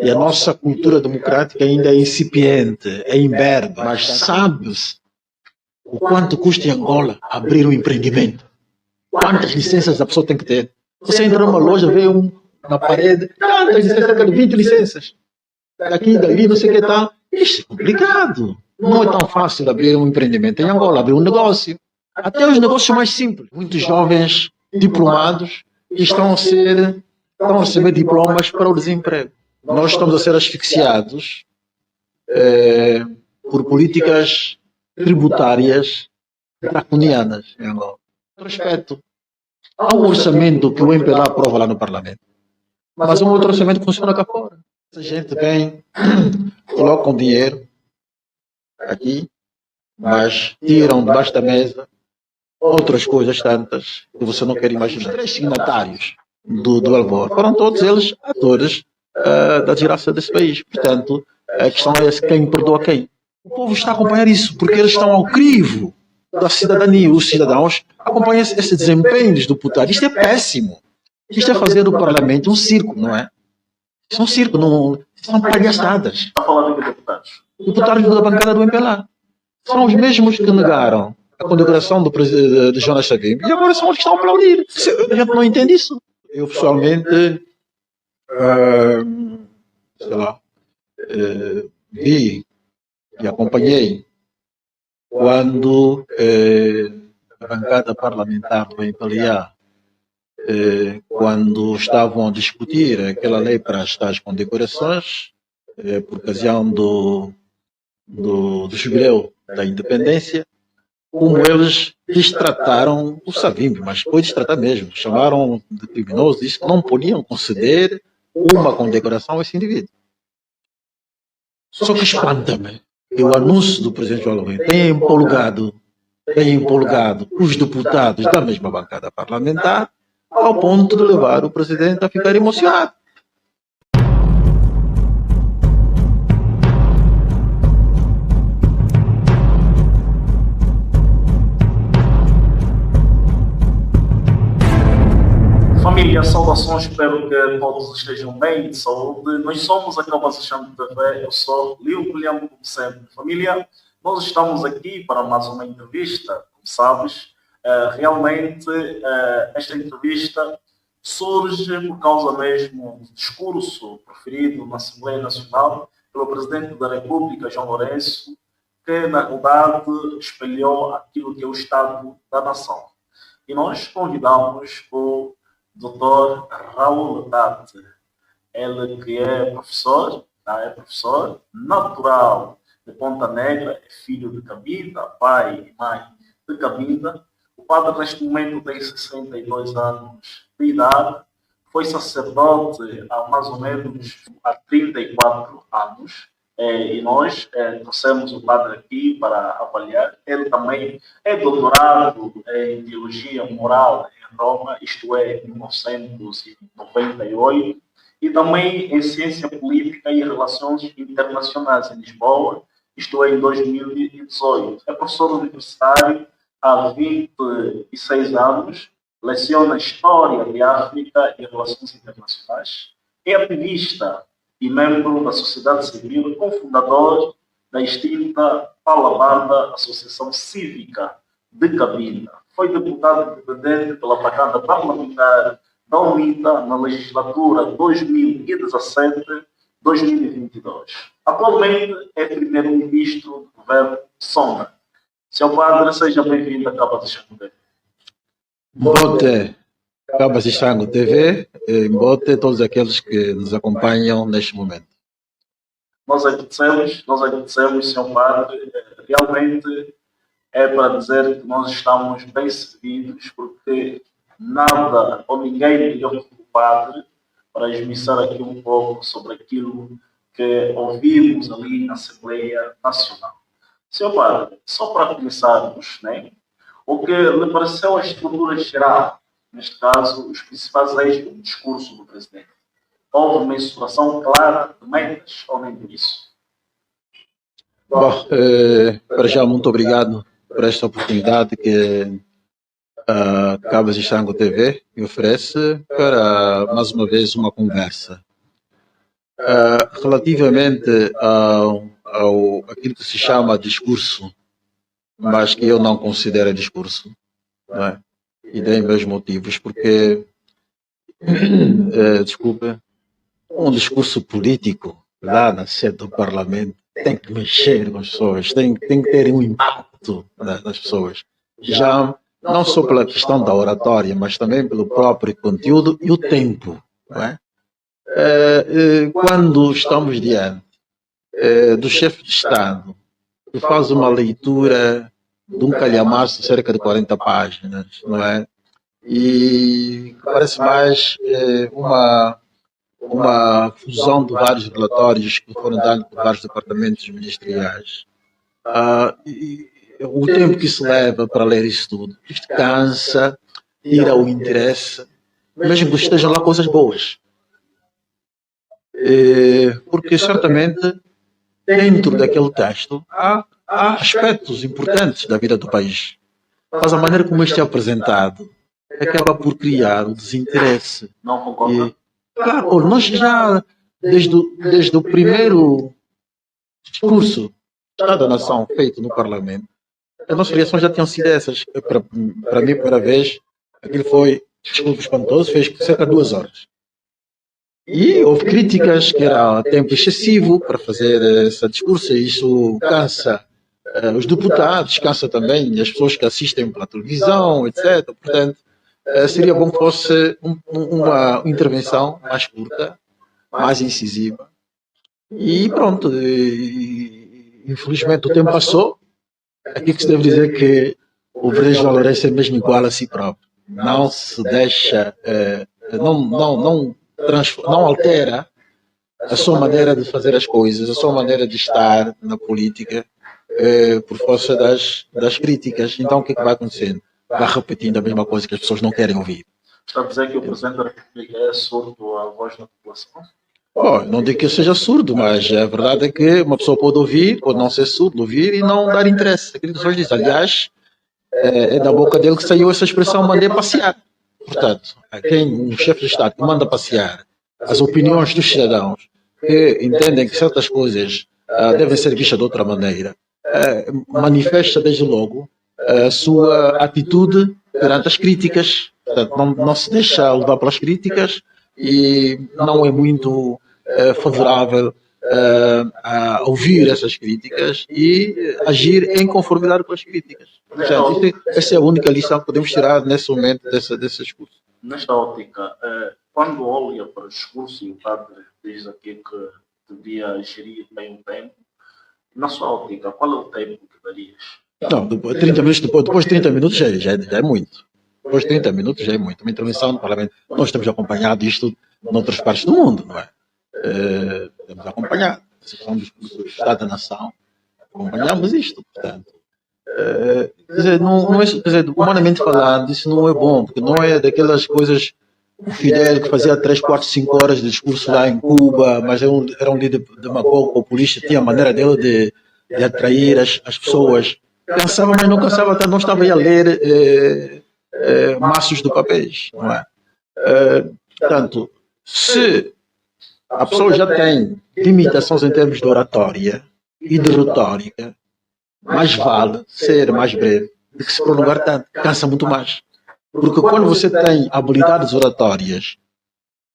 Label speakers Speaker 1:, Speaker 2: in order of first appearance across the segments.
Speaker 1: E a nossa cultura democrática ainda é incipiente, é imberbe. Mas sabe-se o quanto custa em Angola abrir um empreendimento? Quantas licenças a pessoa tem que ter? Você entra numa loja, vê na parede, tantas licenças, cerca de 20 licenças. Daqui, dali, não sei o que tal. Isso é complicado. Não é tão fácil abrir um empreendimento em Angola, abrir um negócio. Até os negócios mais simples. Muitos jovens diplomados estão a receber diplomas para o desemprego. Nós estamos a ser asfixiados por políticas tributárias draconianas em Angola. Respeito ao orçamento que o MPLA aprova lá no Parlamento. Mas é um outro orçamento que funciona cá fora. Essa gente vem, colocam dinheiro aqui, mas tiram debaixo da mesa outras coisas tantas que você não quer imaginar. Os 3 signatários do Alvor foram todos eles atores da desgraça desse país. Portanto, a questão é quem perdoa quem. O povo está a acompanhar isso, porque eles estão ao crivo da cidadania. Os cidadãos acompanham esse desempenho dos deputados. Isto é péssimo. Isto é fazer do Parlamento um circo, não é? Isso é um circo, não, são palhaçadas.
Speaker 2: Está falando de deputados?
Speaker 1: Deputados da bancada do MPLA. São os mesmos que negaram a condecoração de Jonas Savimbi e agora são os que estão a aplaudir. A gente não entende isso. Eu, pessoalmente, vi e acompanhei quando a bancada parlamentar do MPLA, quando estavam a discutir aquela lei para as tais condecorações, por ocasião do jubileu da independência, como eles destrataram o Savimbi, mas foi destratar mesmo, chamaram de criminoso, disse que não podiam conceder uma condecoração a esse indivíduo. Só que espanta-me que o anúncio do presidente João Lourenço tenha empolgado os deputados da mesma bancada parlamentar ao ponto de levar o presidente a ficar emocionado.
Speaker 2: Família, saudações, espero que todos estejam bem, de saúde. Nós somos a Cabas Xango TV, eu sou Leo William, como sempre. Família, nós estamos aqui para mais uma entrevista, como sabes. Realmente, esta entrevista surge por causa mesmo do discurso proferido na Assembleia Nacional pelo Presidente da República, João Lourenço, que, na verdade, espelhou aquilo que é o Estado da Nação. E nós convidamos o Dr. Raul Tate, ele que é professor natural de Ponta Negra, é filho de Cabinda, pai e mãe de Cabinda. O padre neste momento tem 62 anos de idade, foi sacerdote há mais ou menos há 34 anos. E nós trouxemos o padre aqui para avaliar. Ele também é doutorado em Teologia Moral em Roma, isto é, em 1998, e também em Ciência Política e Relações Internacionais em Lisboa, isto é, em 2018. É professor universitário há 26 anos, leciona História de África e Relações Internacionais, é ativista e membro da sociedade civil, cofundador da extinta Palabanda Associação Cívica de Cabinda. Foi deputado independente pela bancada parlamentar da UNITA na legislatura 2017-2022. Atualmente é primeiro-ministro do governo Sonda. Seu padre, seja bem-vindo a Cabas Xango TV.
Speaker 1: Bote Cabas Xango TV, bote todos aqueles que nos acompanham neste momento.
Speaker 2: Nós agradecemos, senhor padre. Realmente é para dizer que nós estamos bem servidos, porque nada ou ninguém melhor que o padre para esmiuçar aqui um pouco sobre aquilo que ouvimos ali na Assembleia Nacional. Senhor padre, só para começarmos, né, o que lhe pareceu a estrutura geral, neste caso, os principais eixos do discurso do presidente? Houve mensuração clara de metas ou nem por isso?
Speaker 1: Bom, para já, muito obrigado por esta oportunidade que a Cabas Xango TV me oferece para, mais uma vez, uma conversa. Relativamente aquilo que se chama discurso, mas que eu não considero discurso, não é? E tem meus motivos, porque, desculpa, um discurso político lá na sede do Parlamento tem que mexer com as pessoas, tem que ter um impacto nas pessoas. Já não só pela questão da oratória, mas também pelo próprio conteúdo e o tempo, não é? Quando estamos diante do chefe de Estado, que faz uma leitura de um calhamaço de cerca de 40 páginas, não é? E que parece mais uma fusão de vários relatórios que foram dados por vários departamentos ministeriais. E o tempo que se leva para ler isso tudo, isto cansa, tira o interesse, mesmo que estejam lá coisas boas. Porque certamente dentro daquele texto há aspectos importantes da vida do país. Mas a maneira como este é apresentado acaba por criar o desinteresse.
Speaker 2: Não concordo.
Speaker 1: Claro, nós já, desde o primeiro discurso de Estado da Nação feito no Parlamento, as nossas reações já tinham sido essas. Para mim, a primeira vez, aquilo foi, desculpe, espantoso, fez cerca de 2 horas. E houve críticas que era tempo excessivo para fazer esse discurso, e isso cansa os deputados, cansa também as pessoas que assistem pela televisão, etc. Portanto, seria bom que fosse uma intervenção mais curta, mais incisiva. E pronto, infelizmente o tempo passou. Aqui que se deve dizer que o Brejo Valores é mesmo igual a si próprio. Não se deixa, não altera a sua maneira de fazer as coisas, a sua maneira de estar na política por força das críticas. Então o que é que vai acontecendo? Vai repetindo a mesma coisa que as pessoas não querem ouvir.
Speaker 2: Está a dizer que o Presidente da República é surdo à voz da população?
Speaker 1: Não digo que eu seja surdo, mas a verdade é que uma pessoa pode ouvir, pode não ser surdo, ouvir e não dar interesse. Aquilo que as pessoas dizem. Aliás, é da boca dele que saiu essa expressão, mandei passear. Portanto, um chefe de Estado que manda passear as opiniões dos cidadãos que entendem que certas coisas devem ser vistas de outra maneira, manifesta desde logo a sua atitude perante as críticas. Portanto, não se deixa levar pelas críticas e não é muito favorável a ouvir essas críticas e agir em conformidade com as críticas. Portanto, essa é a única lição que podemos tirar nesse momento desse discurso.
Speaker 2: Nesta ótica, quando olha para o discurso e o padre diz aqui que devia gerir bem o tempo, na sua ótica, qual é o tempo que darias?
Speaker 1: Não, depois de 30 minutos já é muito. Depois de 30 minutos já é muito. Uma intervenção no Parlamento. Nós temos acompanhado isto noutras partes do mundo, não é? Temos acompanhado. A sessão do Estado da Nação. Acompanhamos isto, portanto. Quer dizer, humanamente falando, isso não é bom, porque não é daquelas coisas. O Fidel, que fazia 3, 4, 5 horas de discurso lá em Cuba, mas era um líder demagogo populista, tinha a maneira dele de atrair as pessoas. Cansava, mas não cansava, não estava aí a ler maços de papéis, não é? Portanto, se a pessoa já tem limitações em termos de oratória e de retórica, mais vale ser mais breve do que se prolongar tanto, cansa muito mais. Porque quando você tem habilidades oratórias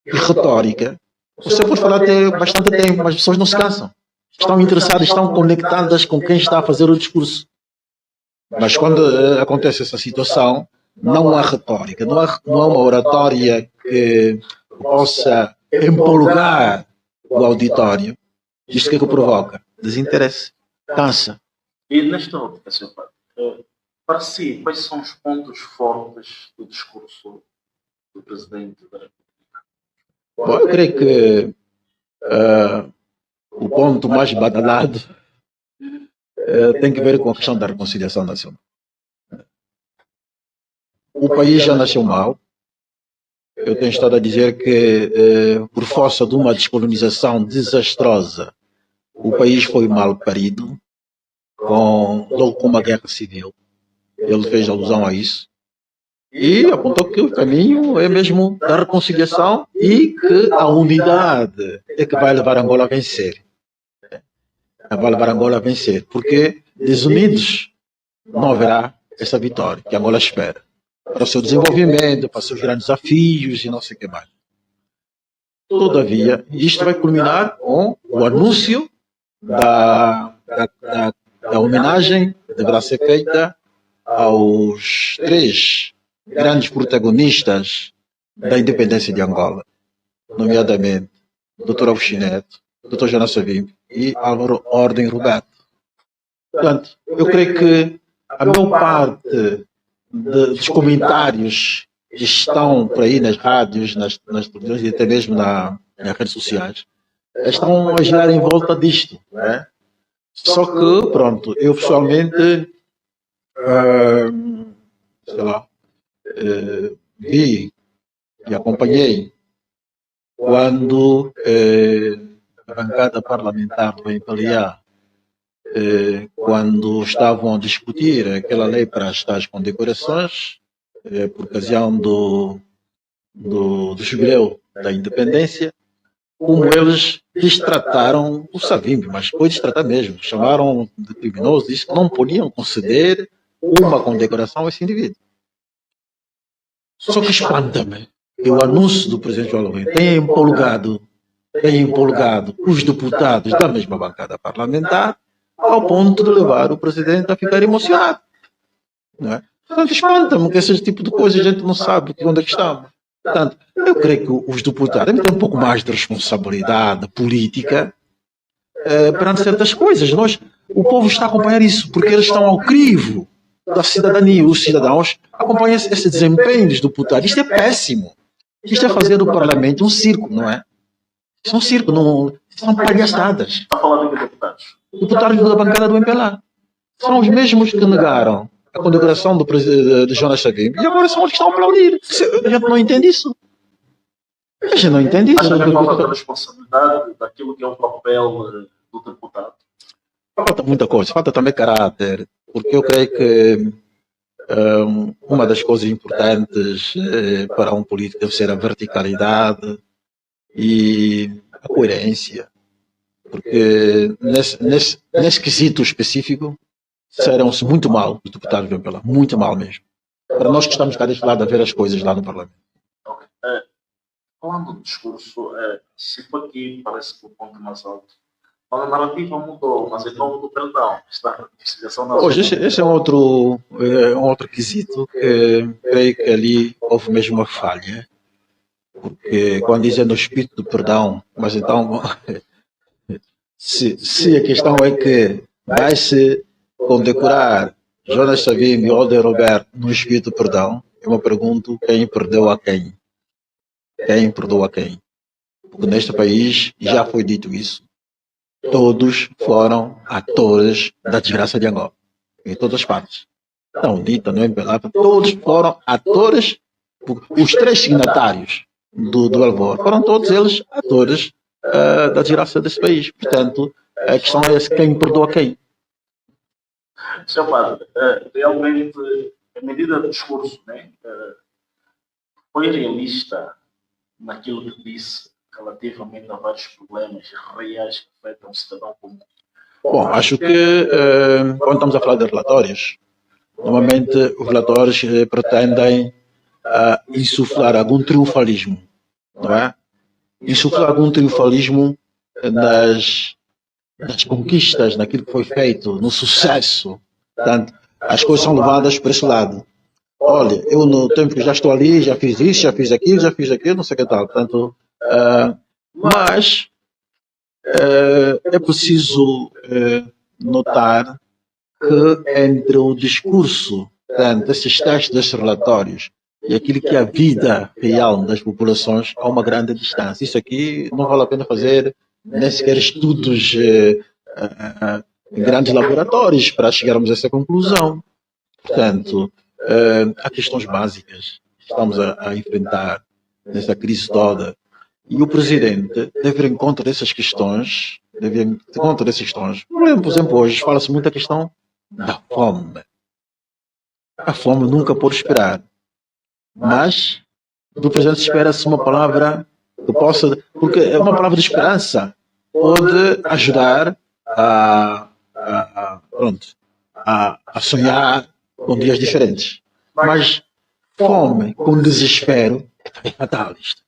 Speaker 1: e retórica, você pode falar até bastante tempo, mas as pessoas não se cansam. Estão interessadas, estão conectadas com quem está a fazer o discurso. Mas quando acontece essa situação, não há retórica, não há uma oratória que possa empolgar o auditório. Isto que provoca? Desinteresse, cansa.
Speaker 2: E nesta ótica, Sr. Padre, para si, quais são os pontos fortes do discurso do Presidente da República?
Speaker 1: Bom, eu creio que o ponto mais badalado tem que ver com a questão da reconciliação nacional. O país já nasceu mal. Eu tenho estado a dizer que, por força de uma descolonização desastrosa, o país foi mal parido, logo com uma guerra civil. Ele fez alusão a isso. E apontou que o caminho é mesmo da reconciliação e que a unidade é que vai levar Angola a vencer. Vai levar Angola a vencer, porque desunidos não haverá essa vitória que Angola espera para o seu desenvolvimento, para os seus grandes desafios e não sei o que mais. Todavia, isto vai culminar com o anúncio da homenagem que deverá ser feita aos 3 grandes protagonistas da independência de Angola, nomeadamente Dr. Agostinho Neto, Dr. Jonas Savimbi e Álvaro Ordem Roberto. Portanto, eu creio que a maior parte dos comentários que estão por aí nas rádios, nas televisões e até mesmo nas redes sociais, estão a girar em volta disto. Né? Só que, pronto, eu pessoalmente, sei lá, vi e acompanhei quando a bancada parlamentar do MPLA, quando estavam a discutir aquela lei para as tais condecorações, por ocasião do jubileu da independência, como eles destrataram o Savimbi, mas foi destratar mesmo, chamaram de criminoso, disse que não podiam conceder uma condecoração a esse indivíduo. Só que espanta-me que o anúncio do presidente João Lourenço tenha empolgado os deputados da mesma bancada parlamentar ao ponto de levar o presidente a ficar emocionado. Não é? Portanto, espanta-me que esse tipo de coisa a gente não sabe onde é que estamos. Portanto, eu creio que os deputados devem ter um pouco mais de responsabilidade política perante certas coisas. O povo está a acompanhar isso, porque eles estão ao crivo da cidadania. Os cidadãos acompanham esse desempenho dos deputados. Isto é péssimo. Isto é fazer do parlamento um circo, não é? Isso é um circo, não, são palhaçadas.
Speaker 2: Está falando de deputados?
Speaker 1: Deputados da bancada do MPLA. São os mesmos que negaram a condecoração de Jonas Savimbi e agora são os que estão a aplaudir. A gente não entende isso. A gente não entende isso.
Speaker 2: Mas também falta da responsabilidade daquilo que é o papel do deputado.
Speaker 1: Falta muita coisa, falta também caráter, porque eu creio que uma das coisas importantes para um político deve ser a verticalidade e a coerência, porque nesse quesito específico serão-se muito mal os deputados do MPLA, muito mal mesmo. Para nós que estamos cá deste lado a ver as coisas lá no Parlamento.
Speaker 2: Okay. Falando do discurso, se for aqui, parece que o ponto mais alto. A narrativa mudou, mas em nome do perdão, está a reconciliação nacional.
Speaker 1: Hoje, esse é um outro quesito que creio que ali houve mesmo uma falha. Porque quando dizem no espírito do perdão, mas então, se a questão é que vai-se condecorar Jonas Savimbi e Alden Roberto no espírito do perdão, eu me pergunto quem perdeu a quem? Quem perdoa a quem? Porque neste país, já foi dito isso, todos foram atores da desgraça de Angola, em todas as partes. Estão dita, não é? Todos foram atores, os 3 signatários do Alvor foram todos eles atores da desgraça desse país. Portanto, a questão é quem perdoa quem.
Speaker 2: Sr. Padre, realmente, a medida do discurso, né, foi realista naquilo que disse relativamente a vários problemas reais que afetam o cidadão comum?
Speaker 1: Bom, acho que quando estamos a falar de relatórios, normalmente os relatórios pretendem insuflar algum triunfalismo, não é? Insuflar algum triunfalismo nas conquistas, naquilo que foi feito, no sucesso. Portanto, as coisas são levadas para esse lado. Olha, eu no tempo que já estou ali, já fiz isso, já fiz aquilo, não sei o que tal. Portanto, mas é preciso notar que entre o discurso, portanto, esses textos, desses relatórios, e aquilo que é a vida real das populações, há uma grande distância. Isso aqui não vale a pena fazer nem sequer estudos em grandes laboratórios para chegarmos a essa conclusão. Portanto, há questões básicas que estamos a enfrentar nessa crise toda. E o Presidente deve ir em conta dessas questões, Por exemplo, hoje fala-se muito da questão da fome. A fome nunca pode esperar. Mas do presidente espera-se uma palavra que possa, porque é uma palavra de esperança, pode ajudar pronto, a sonhar com dias diferentes. Mas fome com desespero é fatal isto.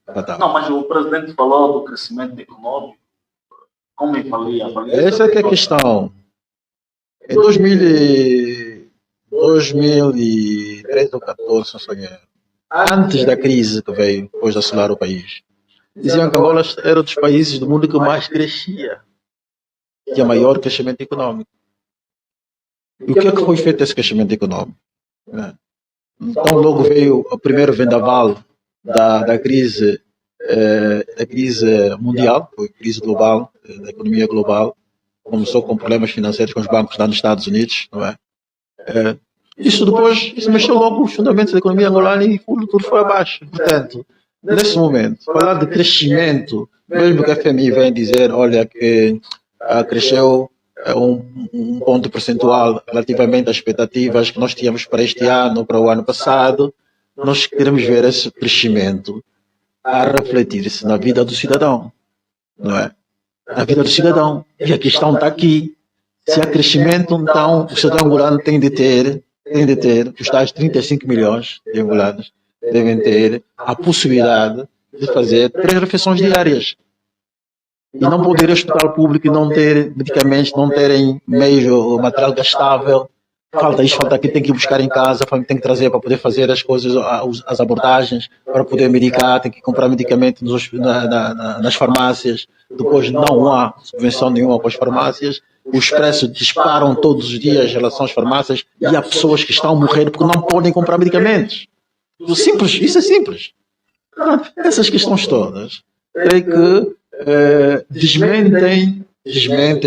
Speaker 1: É fatal.
Speaker 2: Não, mas o presidente falou do crescimento econômico. Como avalia?
Speaker 1: Essa é que é a questão. Em 2013 ou 2014, se não sonhar, antes da crise que veio, depois de assolar o país, diziam que Angola era um dos países do mundo que mais crescia, tinha maior crescimento econômico. E o que é que foi feito esse crescimento econômico? Então logo veio o primeiro vendaval da crise mundial, foi a crise global, da economia global. Começou com problemas financeiros com os bancos lá nos Estados Unidos, não é? Isso mexeu logo os fundamentos da economia angolana e tudo foi abaixo. Portanto, nesse momento, falar de crescimento, mesmo que a FMI venha dizer, olha, que cresceu um ponto percentual relativamente às expectativas que nós tínhamos para este ano, para o ano passado, nós queremos ver esse crescimento a refletir-se na vida do cidadão, não é? Na vida do cidadão. E a questão está aqui. Se há crescimento, então o cidadão angolano tem de ter, os tais 35 milhões de angolanos devem ter a possibilidade de fazer 3 refeições diárias. E não poder ir ao hospital público e não ter medicamentos, não terem meios ou material gastável. Falta isso, falta aquilo, tem que ir buscar em casa, tem que trazer para poder fazer as coisas, as abordagens, para poder medicar, tem que comprar medicamento nas farmácias. Depois não há subvenção nenhuma para as farmácias. Os preços disparam todos os dias em relação às farmácias e há pessoas que estão a morrer porque não podem comprar medicamentos. Simples, isso é simples. Essas questões todas, creio que desmentem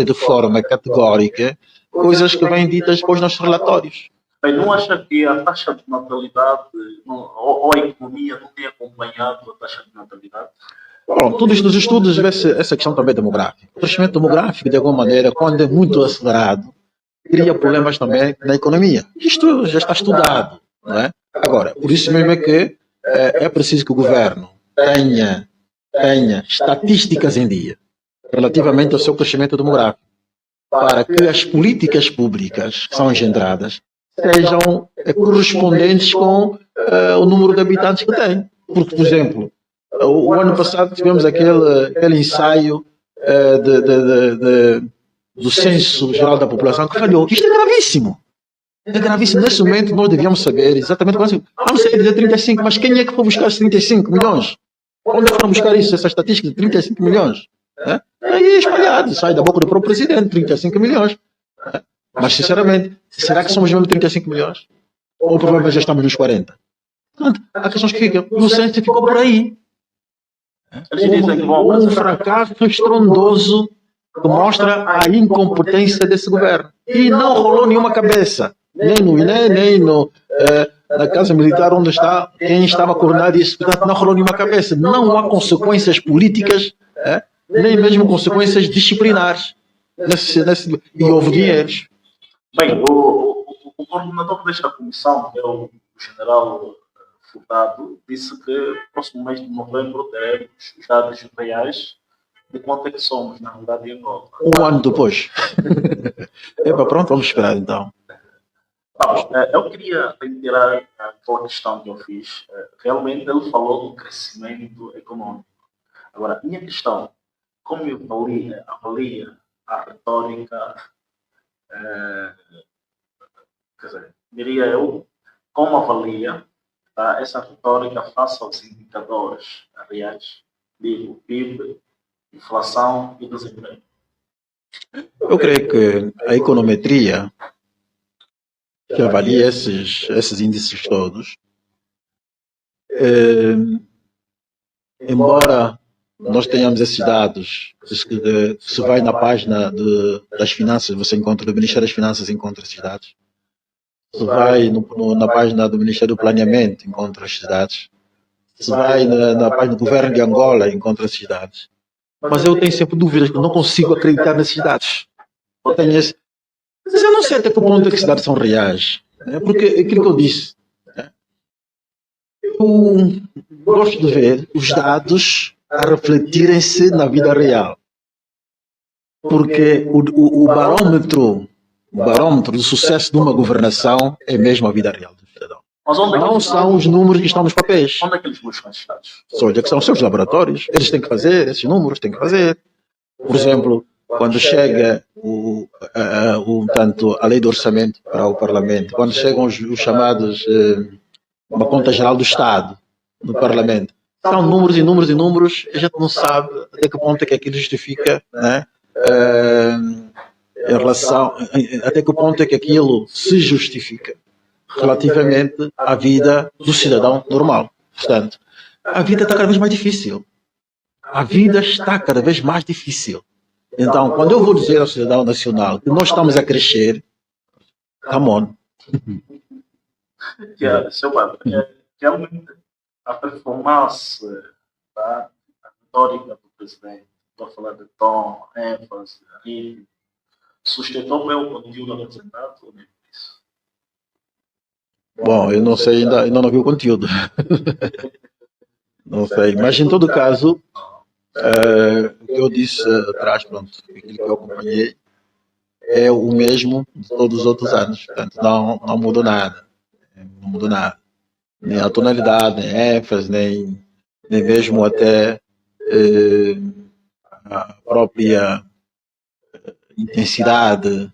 Speaker 1: de forma categórica coisas que vêm ditas depois nos relatórios.
Speaker 2: Bem, não acha que a taxa de natalidade ou a economia não tem acompanhado a taxa de natalidade?
Speaker 1: Bom, todos os estudos vê essa questão também demográfica. O crescimento demográfico, de alguma maneira, quando é muito acelerado, cria problemas também na economia. Isto já está estudado, não é? Agora, por isso mesmo é que é preciso que o governo tenha estatísticas em dia relativamente ao seu crescimento demográfico, para que as políticas públicas que são engendradas sejam correspondentes com o número de habitantes que tem. Porque, por exemplo, o ano passado tivemos aquele ensaio do Censo Geral da População que falhou. Isto é gravíssimo. É gravíssimo. Nesse momento nós devíamos saber exatamente quantos. Vamos saber dizer 35, mas quem é que foi buscar esses 35 milhões? Onde foram buscar isso, essa estatística de 35 milhões? Aí espalhado, sai da boca do próprio presidente, 35 milhões. Mas, sinceramente, será que somos mesmo 35 milhões? Ou provavelmente já estamos nos 40? Portanto, há questões que ficam. O censo ficou por aí. Um fracasso estrondoso que mostra a incompetência desse governo. E não rolou nenhuma cabeça. Nem no INE, nem na Casa Militar, onde está quem estava coordenado isso. Portanto, não rolou nenhuma cabeça. Não há consequências políticas, nem mesmo consequências disciplinares. E houve dinheiros.
Speaker 2: Bem, o coordenador desta comissão, que é o general Furtado, disse que no próximo mês de novembro teremos os dados reais de quanto é que somos, na realidade, em Angola.
Speaker 1: Um ano depois. Pronto, vamos esperar então.
Speaker 2: Eu queria reiterar aquela questão que eu fiz. Realmente ele falou do crescimento econômico. Agora, a minha questão, como avalia a retórica, quer dizer, diria eu, como avalia essa retórica face aos indicadores reais, digo, PIB, inflação e desemprego?
Speaker 1: Eu creio que a econometria que avalia esses índices todos, embora nós tenhamos esses dados, se vai na página das finanças, você encontra, do Ministério das Finanças encontra esses dados. Se vai na página do Ministério do Planeamento, encontra esses dados. Se vai na página do Governo de Angola, encontra esses dados. Mas eu tenho sempre dúvidas, que não consigo acreditar nesses dados. Mas eu não sei até que ponto é que esses dados são reais. Porque aquilo que eu disse, Eu gosto de ver os dados a refletirem-se na vida real. Porque o barômetro do sucesso de uma governação é mesmo a vida real do cidadão.
Speaker 2: Mas onde é que
Speaker 1: Não são os números que estão nos papéis.
Speaker 2: onde é que eles buscam esses dados?
Speaker 1: São os seus laboratórios. Eles têm que fazer, esses números têm que fazer. Por exemplo, quando chega tanto a lei do orçamento para o Parlamento, quando chegam os chamados uma conta geral do Estado no Parlamento, são números e números e números, a gente não sabe até que ponto é que aquilo justifica, né? Em relação, até que ponto é que aquilo se justifica relativamente à vida do cidadão normal. Portanto, a vida está cada vez mais difícil. A vida está cada vez mais difícil. Então, quando eu vou dizer ao cidadão nacional que nós estamos a crescer, come on.
Speaker 2: Seu padre, realmente a performance, tá? A retórica do presidente, estou a falar de tom, ênfase, ritmo, sustentou bem o conteúdo apresentado ou nem por isso?
Speaker 1: Bom, eu não sei, ainda não vi o conteúdo. Não sei, mas em todo caso, o que eu disse atrás, pronto, aquilo que eu acompanhei, é o mesmo de todos os outros anos. Portanto, não mudou nada. Não mudou nada. Nem a tonalidade, nem a ênfase, nem mesmo até a própria intensidade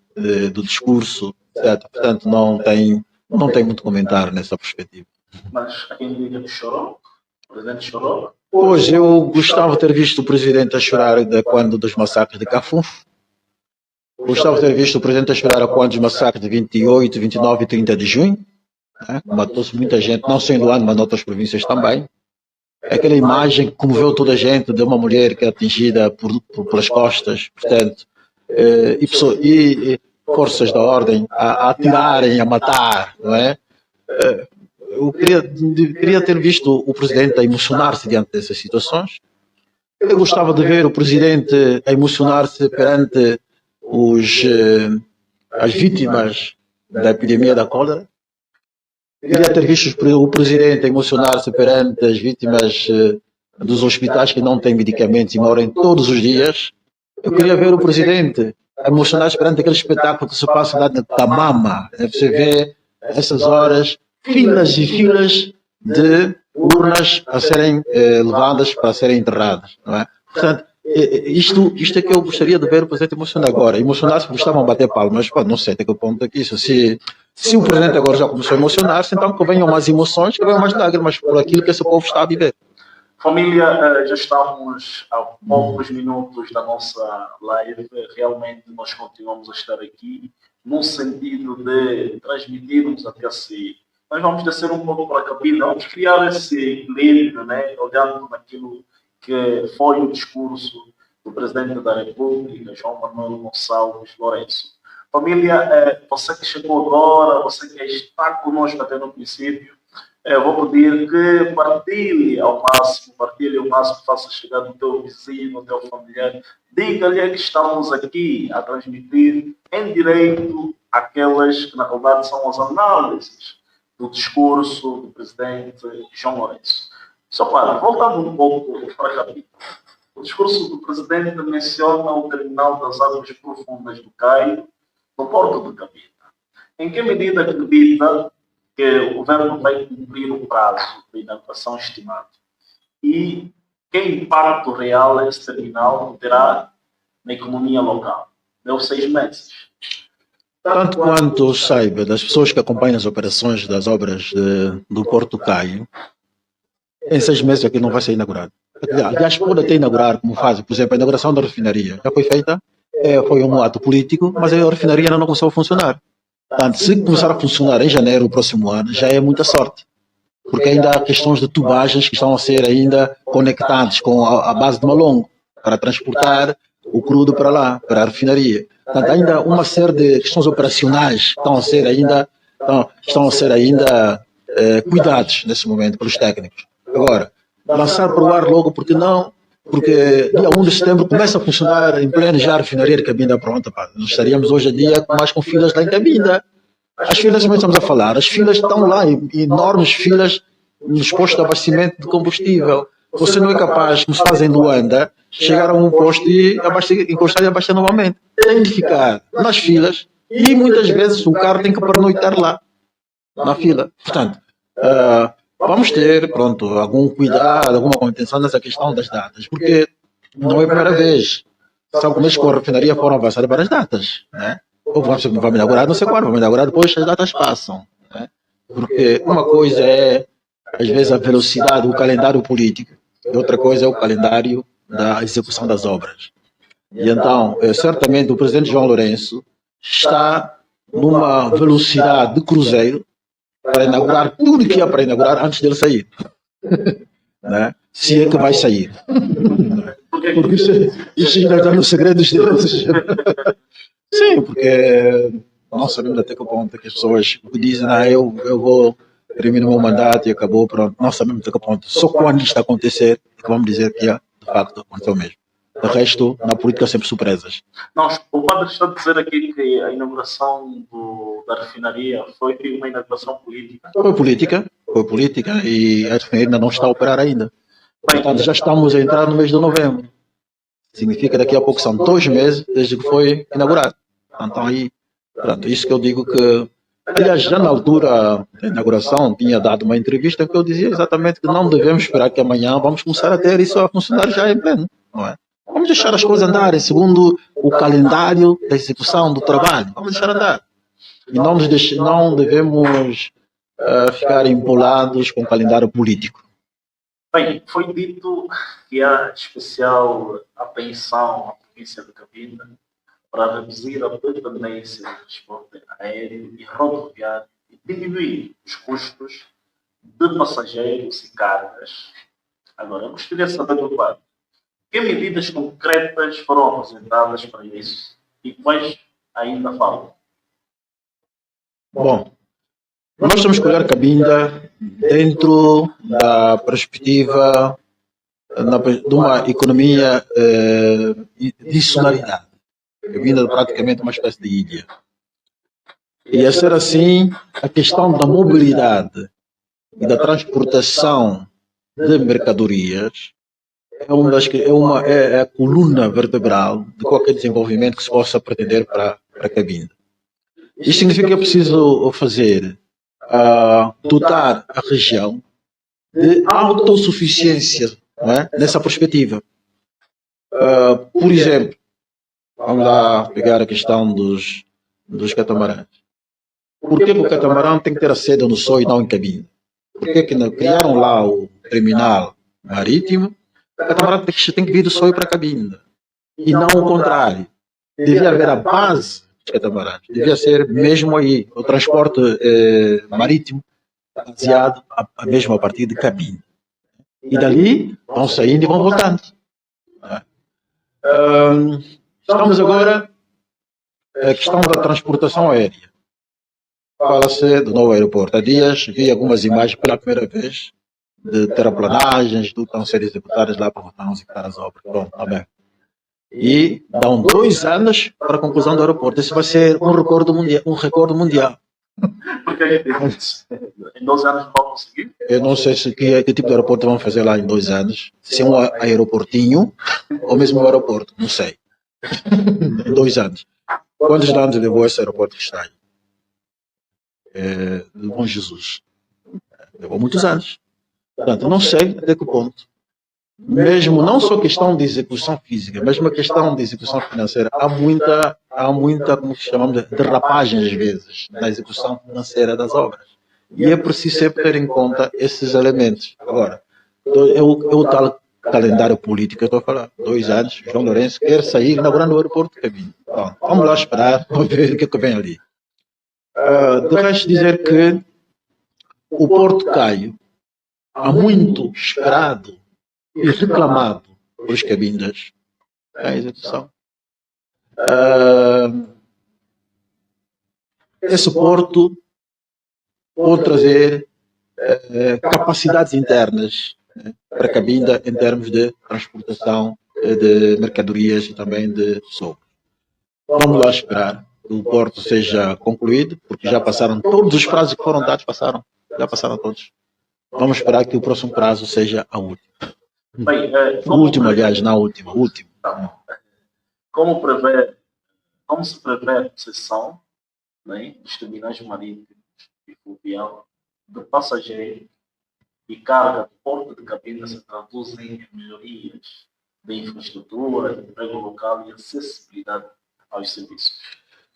Speaker 1: do discurso, etc. Portanto, não tem muito comentário nessa perspectiva.
Speaker 2: Mas há quem diga que chorou, o presidente chorou.
Speaker 1: Hoje eu gostava de ter visto o presidente a chorar quando dos massacres de Cafunfo. Gostava de ter visto o presidente a chorar quando dos massacres de 28, 29 e 30 de junho. Né? Matou-se muita gente, não só em Luanda, mas em outras províncias também. Aquela imagem que comoveu toda a gente de uma mulher que é atingida pelas costas, portanto, e forças da ordem a atirarem, a matar, não é? Eu queria ter visto o presidente a emocionar-se diante dessas situações. Eu gostava de ver o presidente a emocionar-se perante as vítimas da epidemia da cólera. Queria ter visto o presidente a emocionar-se perante as vítimas dos hospitais que não têm medicamentos e morrem todos os dias. Eu queria ver o presidente a emocionar-se perante aquele espetáculo que se passa lá da Mama. Você vê, essas horas, filas e filas de urnas a serem levadas para serem enterradas. Não é? Portanto, isto é que eu gostaria de ver o presidente emocionar agora. Emocionar-se, gostavam de bater palmas, mas não sei até que ponto é que isso. Se o presidente agora já começou a emocionar-se, então que venham mais emoções, que venham mais lágrimas por aquilo que esse povo está a viver.
Speaker 2: Família, já estamos a poucos minutos da nossa live. Realmente nós continuamos a estar aqui no sentido de transmitirmos até si. Nós vamos descer um pouco para a cabine, vamos criar esse equilíbrio, né? Olhando naquilo que foi o discurso do Presidente da República, João Manuel Gonçalves Lourenço. Família, você que chegou agora, você que está conosco até no princípio, eu vou pedir que partilhe ao máximo, faça chegar no teu vizinho, no teu familiar, diga-lhe que estamos aqui a transmitir em direito aquelas que na verdade são as análises do discurso do Presidente João Lourenço. Só para, voltando um pouco para a capítulo. O discurso do Presidente menciona o terminal das águas profundas do Caio, no porto de Cabida. Em que medida acredita que o governo vai cumprir o prazo de inauguração estimado? E que impacto real esse terminal terá na economia local? Deu 6 meses.
Speaker 1: Tanto quanto saiba das pessoas que acompanham as operações das obras do Porto Caio, em 6 meses aquilo não vai ser inaugurado. Aliás, pode até inaugurar, como fazem, por exemplo, a inauguração da refinaria. Já foi feita, foi um ato político, mas a refinaria ainda não começou a funcionar. Portanto, se começar a funcionar em janeiro do próximo ano, já é muita sorte. Porque ainda há questões de tubagens que estão a ser ainda conectadas com a base de Malongo, para transportar o crudo para lá, para a refinaria. Portanto, ainda uma série de questões operacionais que estão a ser ainda cuidados nesse momento pelos técnicos. Agora, lançar para o ar logo, porque não? Porque dia 1 de setembro começa a funcionar em pleno já a refinaria de Cabinda pronta. Pá. Nós estaríamos hoje em dia mais com filas lá em Cabinda. As filas, como estamos a falar, as filas estão lá, enormes filas nos postos de abastecimento de combustível. Você não é capaz, como se faz em Luanda, chegar a um posto e encostar e abastecer novamente. Tem de ficar nas filas e muitas vezes o carro tem que pernoitar lá, na fila. Portanto, vamos ter, pronto, algum cuidado, alguma contenção nessa questão das datas, porque não é a primeira vez. Sabe como é que com a refinaria foram avançadas várias datas, né? Ou vamos inaugurar, não sei qual, vamos inaugurar, depois as datas passam, né? Porque uma coisa é, às vezes, a velocidade, o calendário político, e outra coisa é o calendário da execução das obras. E então, certamente, o presidente João Lourenço está numa velocidade de cruzeiro para inaugurar tudo o que há para inaugurar antes dele sair. Né? Se é que vai sair. Porque isso ainda está nos segredos deles. Sim, porque nós sabemos até que ponto que as pessoas dizem, eu vou terminar o meu mandato e acabou, pronto. Nós sabemos até que ponto. Só quando isto acontecer, é que vamos dizer que de facto aconteceu mesmo. O resto, na política, sempre surpresas.
Speaker 2: Não, o padre está a dizer aqui que a inauguração da refinaria foi uma inauguração política.
Speaker 1: Foi política e a refinaria ainda não está a operar ainda. Portanto, já estamos a entrar no mês de novembro. Significa que daqui a pouco são 2 meses desde que foi inaugurado. Então aí, pronto, isso que eu digo que, aliás, já na altura da inauguração tinha dado uma entrevista em que eu dizia exatamente que não devemos esperar que amanhã vamos começar a ter isso a funcionar já em pleno, não é? Vamos deixar as coisas andarem segundo o calendário da execução do trabalho. Vamos deixar andar. E não devemos ficar empolados com o calendário político.
Speaker 2: Bem, foi dito que há especial atenção à província de Cabinda para reduzir a dependência do transporte aéreo e rodoviário e diminuir os custos de passageiros e cargas. Agora, eu gostaria de saber do padre, que medidas concretas foram apresentadas para isso e quais ainda faltam?
Speaker 1: Bom, nós temos que olhar Cabinda dentro da perspectiva de uma economia de insularidade. Cabinda é praticamente uma espécie de ilha. E a ser assim, a questão da mobilidade e da transportação de mercadorias é a coluna vertebral de qualquer desenvolvimento que se possa pretender para Cabinda. Isto significa que é preciso dotar a região de autossuficiência, não é? Nessa perspectiva. Por exemplo, vamos lá pegar a questão dos catamarãs. Por que o catamarã tem que ter a sede no Sol e não em Cabinda? Por que criaram lá o terminal marítimo? O catamarã tem que vir do Sol para Cabinda. E não o contrário. Devia haver a base dos catamarãs. Devia ser mesmo aí o transporte marítimo baseado mesmo a partir de Cabinda. E dali vão saindo e vão voltando. Estamos agora a questão da transportação aérea. Fala-se do novo aeroporto. Há dias vi algumas imagens pela primeira vez de terraplanagens, tudo estão a ser executadas lá para voltar a executar as obras. Pronto, está bem. E dão 2 anos para a conclusão do aeroporto. Isso vai ser um recorde mundial.
Speaker 2: Porque em 2 anos não vão conseguir?
Speaker 1: Eu não sei que tipo de aeroporto vão fazer lá em 2 anos. Se é um aeroportinho ou mesmo um aeroporto. Não sei. Em 2 anos. Quantos anos levou esse aeroporto que está aí? De Bom Jesus. Levou muitos anos. Portanto, não sei até que ponto. Mesmo não só questão de execução física, mesmo a questão de execução financeira, há muita, como chamamos de derrapagem às vezes, na execução financeira das obras. E é preciso sempre ter em conta esses elementos. Agora, é o tal calendário político que eu estou a falar. 2 anos, João Lourenço quer sair inaugurando o aeroporto de Cabinda. Vamos lá esperar, vamos ver o que é que vem ali. De resto, dizer que o Porto Caio, há muito esperado e reclamado pelos cabindas, é a execução. Esse porto pode trazer capacidades internas para Cabinda em termos de transportação de mercadorias e também de pessoas. Vamos lá esperar que o porto seja concluído, porque já passaram todos os prazos que foram dados, já passaram todos. vamos esperar que o próximo prazo seja a última.
Speaker 2: Bem,
Speaker 1: O último, aliás, não a última, o último.
Speaker 2: como se prevê a concessão, né, dos terminais marítimos e fluvial de passageiros e carga de porta de cabine se traduzem em melhorias de infraestrutura, de emprego local e acessibilidade aos serviços?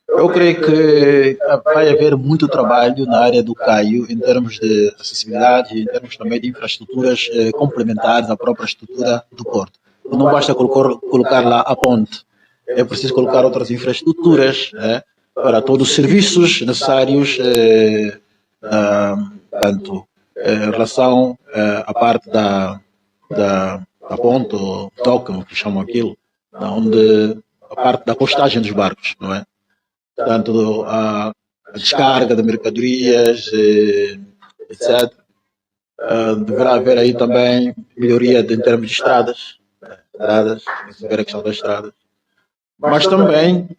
Speaker 1: Eu creio que vai haver muito trabalho na área do Caio em termos de acessibilidade e em termos também de infraestruturas complementares à própria estrutura do porto. Não basta colocar lá a ponte, é preciso colocar outras infraestruturas para todos os serviços necessários, tanto em relação à parte da ponte, ou toque, que chamam aquilo, onde a parte da postagem dos barcos, não é? Portanto, a descarga de mercadorias, etc. Deverá haver aí também melhoria em termos de estradas, ver a questão das estradas. Mas também,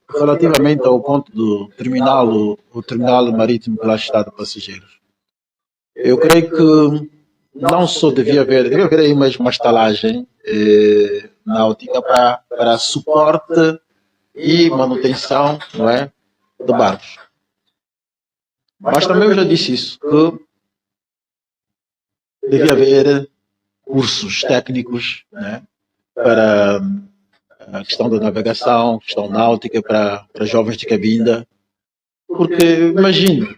Speaker 1: relativamente ao ponto do terminal, o terminal marítimo que lá está de passageiros, eu creio que não só devia haver aí uma estalagem náutica para suporte e manutenção, não é, de barcos. Mas também eu já disse isso, que devia haver cursos técnicos, né, para a questão da navegação, questão náutica para jovens de cabinda, porque imagine,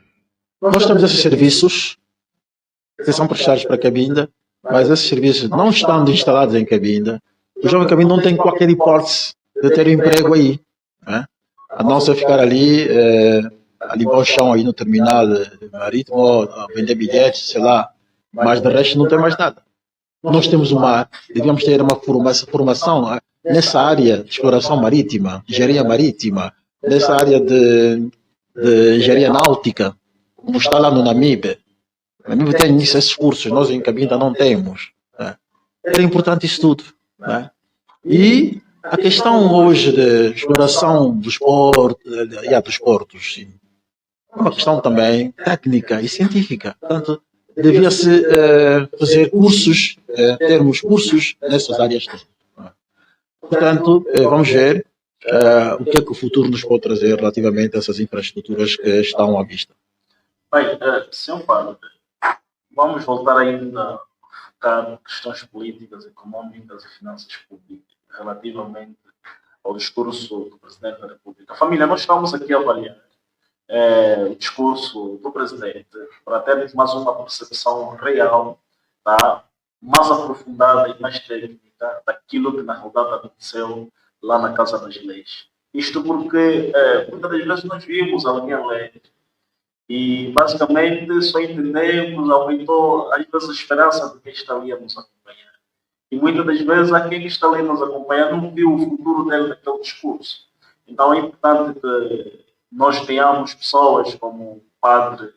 Speaker 1: nós temos esses serviços que são prestados para a cabinda, mas esses serviços não estando instalados em cabinda, o jovem cabinda não tem qualquer hipótese de ter um emprego aí, né? A não ser ficar ali, limpar o chão aí no terminal marítimo, ou vender bilhetes, sei lá, mas de resto não tem mais nada. Nós temos devíamos ter uma formação nessa área de exploração marítima, engenharia marítima, nessa área de engenharia náutica, como está lá no Namibe. O Namibe tem esses cursos, nós em Cabinda não temos. Né? Era importante isso tudo. Né? E a questão hoje de exploração dos portos, sim, é uma questão também técnica e científica. Portanto, devia-se fazer cursos, termos cursos nessas áreas todas. Portanto, vamos ver o que é que o futuro nos pode trazer relativamente a essas infraestruturas que estão à vista.
Speaker 2: Bem, Sr. Padre, vamos voltar ainda a focar questões políticas, econômicas e finanças públicas relativamente ao discurso do Presidente da República. Família, nós estamos aqui a avaliar o discurso do Presidente para termos mais uma percepção real, tá? Mais aprofundada e mais técnica daquilo que na realidade aconteceu lá na Casa das Leis. Isto porque muitas das vezes nós vimos a linha lei e basicamente só entendemos, aumentou às vezes a esperança de quem está ali a nos acompanhar. E muitas das vezes há quem está ali a nos acompanhar não viu o futuro dele naquele discurso. Então é importante que nós tenhamos pessoas como o Padre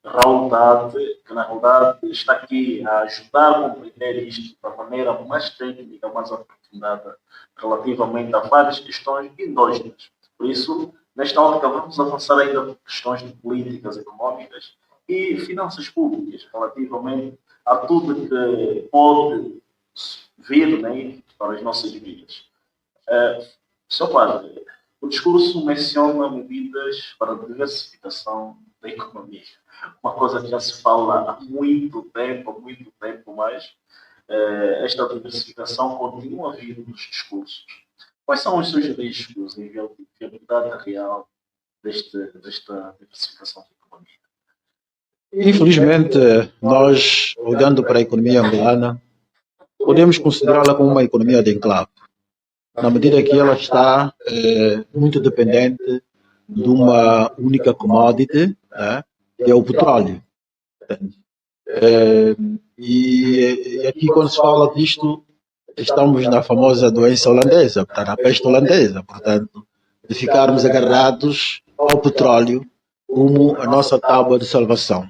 Speaker 2: Raul Dade, que na realidade está aqui a ajudar a compreender isto da maneira mais técnica, mais aprofundada, relativamente a várias questões endógenas. Por isso, nesta ótica, vamos avançar ainda por questões de políticas económicas e finanças públicas, relativamente a tudo que pode vir, né, para as nossas vidas. Sr. Padre, o discurso menciona medidas para a diversificação da economia. Uma coisa que já se fala há muito tempo mais. Esta diversificação continua a vir nos discursos. Quais são os seus riscos em viabilidade real desta diversificação da economia?
Speaker 1: Infelizmente, nós, olhando para a economia angolana, podemos considerá-la como uma economia de enclave, na medida que ela está muito dependente de uma única commodity, que é o petróleo. E aqui, quando se fala disto, estamos na famosa doença holandesa, na peste holandesa, portanto, de ficarmos agarrados ao petróleo como a nossa tábua de salvação.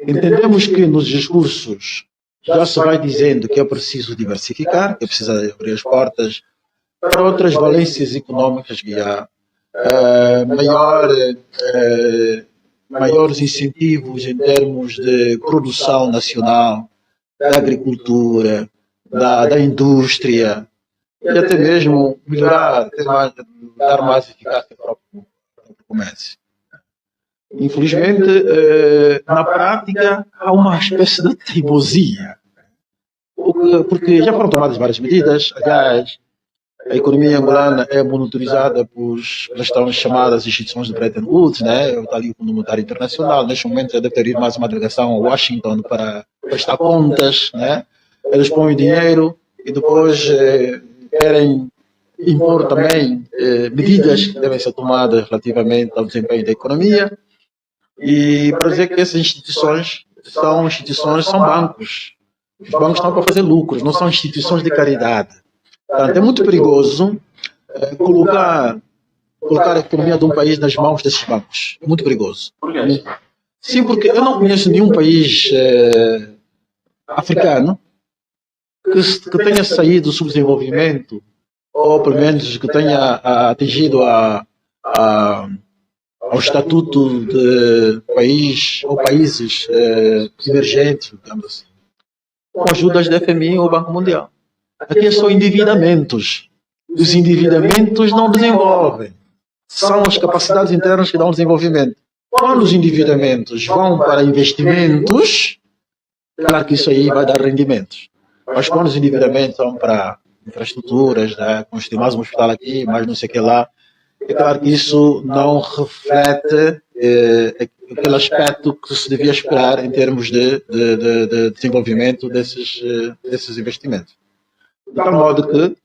Speaker 1: Entendemos que nos discursos já se vai dizendo que é preciso diversificar, que é preciso abrir as portas para outras valências económicas que há, maiores incentivos em termos de produção nacional, da agricultura, da indústria, e até mesmo melhorar, dar mais eficácia para o comércio. Infelizmente, na prática, há uma espécie de teimosia, porque já foram tomadas várias medidas. Aliás, a economia angolana é monitorizada pelas tão chamadas instituições de Bretton Woods, né? Está ali o Fundo Monetário Internacional. Neste momento, deve ter ido mais uma delegação a Washington para prestar contas, né? Eles põem dinheiro e depois querem impor também medidas que devem ser tomadas relativamente ao desempenho da economia. E para dizer que essas instituições são bancos. Os bancos estão para fazer lucros, não são instituições de caridade. Portanto, é muito perigoso colocar a economia de um país nas mãos desses bancos. É muito perigoso.
Speaker 2: Por quê?
Speaker 1: Sim, porque eu não conheço nenhum país africano que tenha saído do subdesenvolvimento, ou pelo menos que tenha atingido ao estatuto de país ou países emergentes, digamos assim, com ajudas da FMI ou Banco Mundial. Aqui é só endividamentos. Os endividamentos não desenvolvem. São as capacidades internas que dão desenvolvimento. Quando os endividamentos vão para investimentos, claro que isso aí vai dar rendimentos. Mas quando os endividamentos vão para infraestruturas, né, construir mais um hospital aqui, mais não sei o que lá, é claro que isso não reflete aquele aspecto que se devia esperar em termos de desenvolvimento desses investimentos. De tal modo que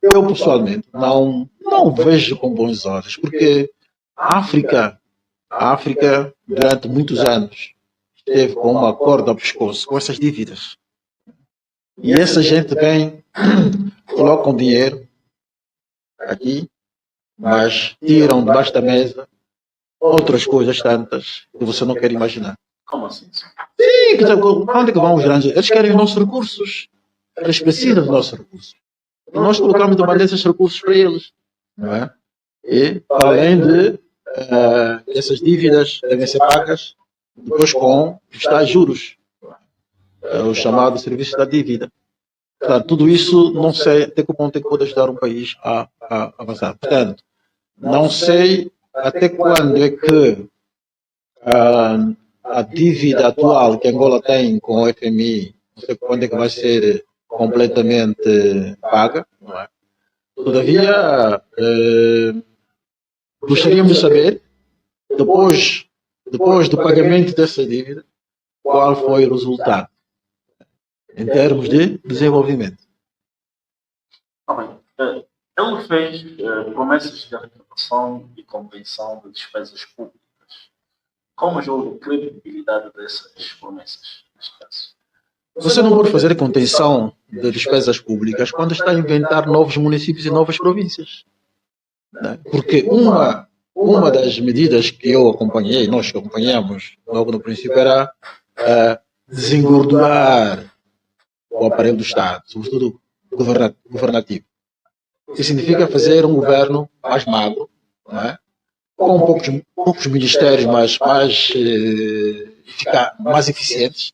Speaker 1: eu, pessoalmente, não vejo com bons olhos, porque a África, durante muitos anos, esteve com uma corda ao pescoço, com essas dívidas. E essa gente vem, colocam dinheiro aqui, mas tiram debaixo da mesa outras coisas tantas que você não quer imaginar.
Speaker 2: Como assim?
Speaker 1: Sim, para onde é que vão os grandes? Eles querem os nossos recursos. Eles precisam dos nossos recursos. E nós colocamos de maneira esses recursos para eles. Não é? E, para além de essas dívidas devem ser pagas depois com os tais juros. O chamado serviço da dívida. Portanto, tudo isso não sei até que ponto é que pode ajudar um país a avançar. Portanto, não sei até quando é que a dívida atual que Angola tem com o FMI, não sei quando é que vai ser completamente paga. Não é? Todavia, gostaríamos de saber, depois do pagamento dessa dívida, qual foi o resultado em termos de desenvolvimento.
Speaker 2: Ele fez promessas de arrecadação e convenção de despesas públicas. Como julga a credibilidade dessas promessas, neste caso?
Speaker 1: Você não pode fazer contenção de despesas públicas quando está a inventar novos municípios e novas províncias. Né? Porque uma das medidas que eu acompanhei, nós que acompanhamos logo no princípio, era desengordurar o aparelho do Estado, sobretudo governativo. Isso significa fazer um governo mais magro, não é? Com poucos ministérios mais eficientes.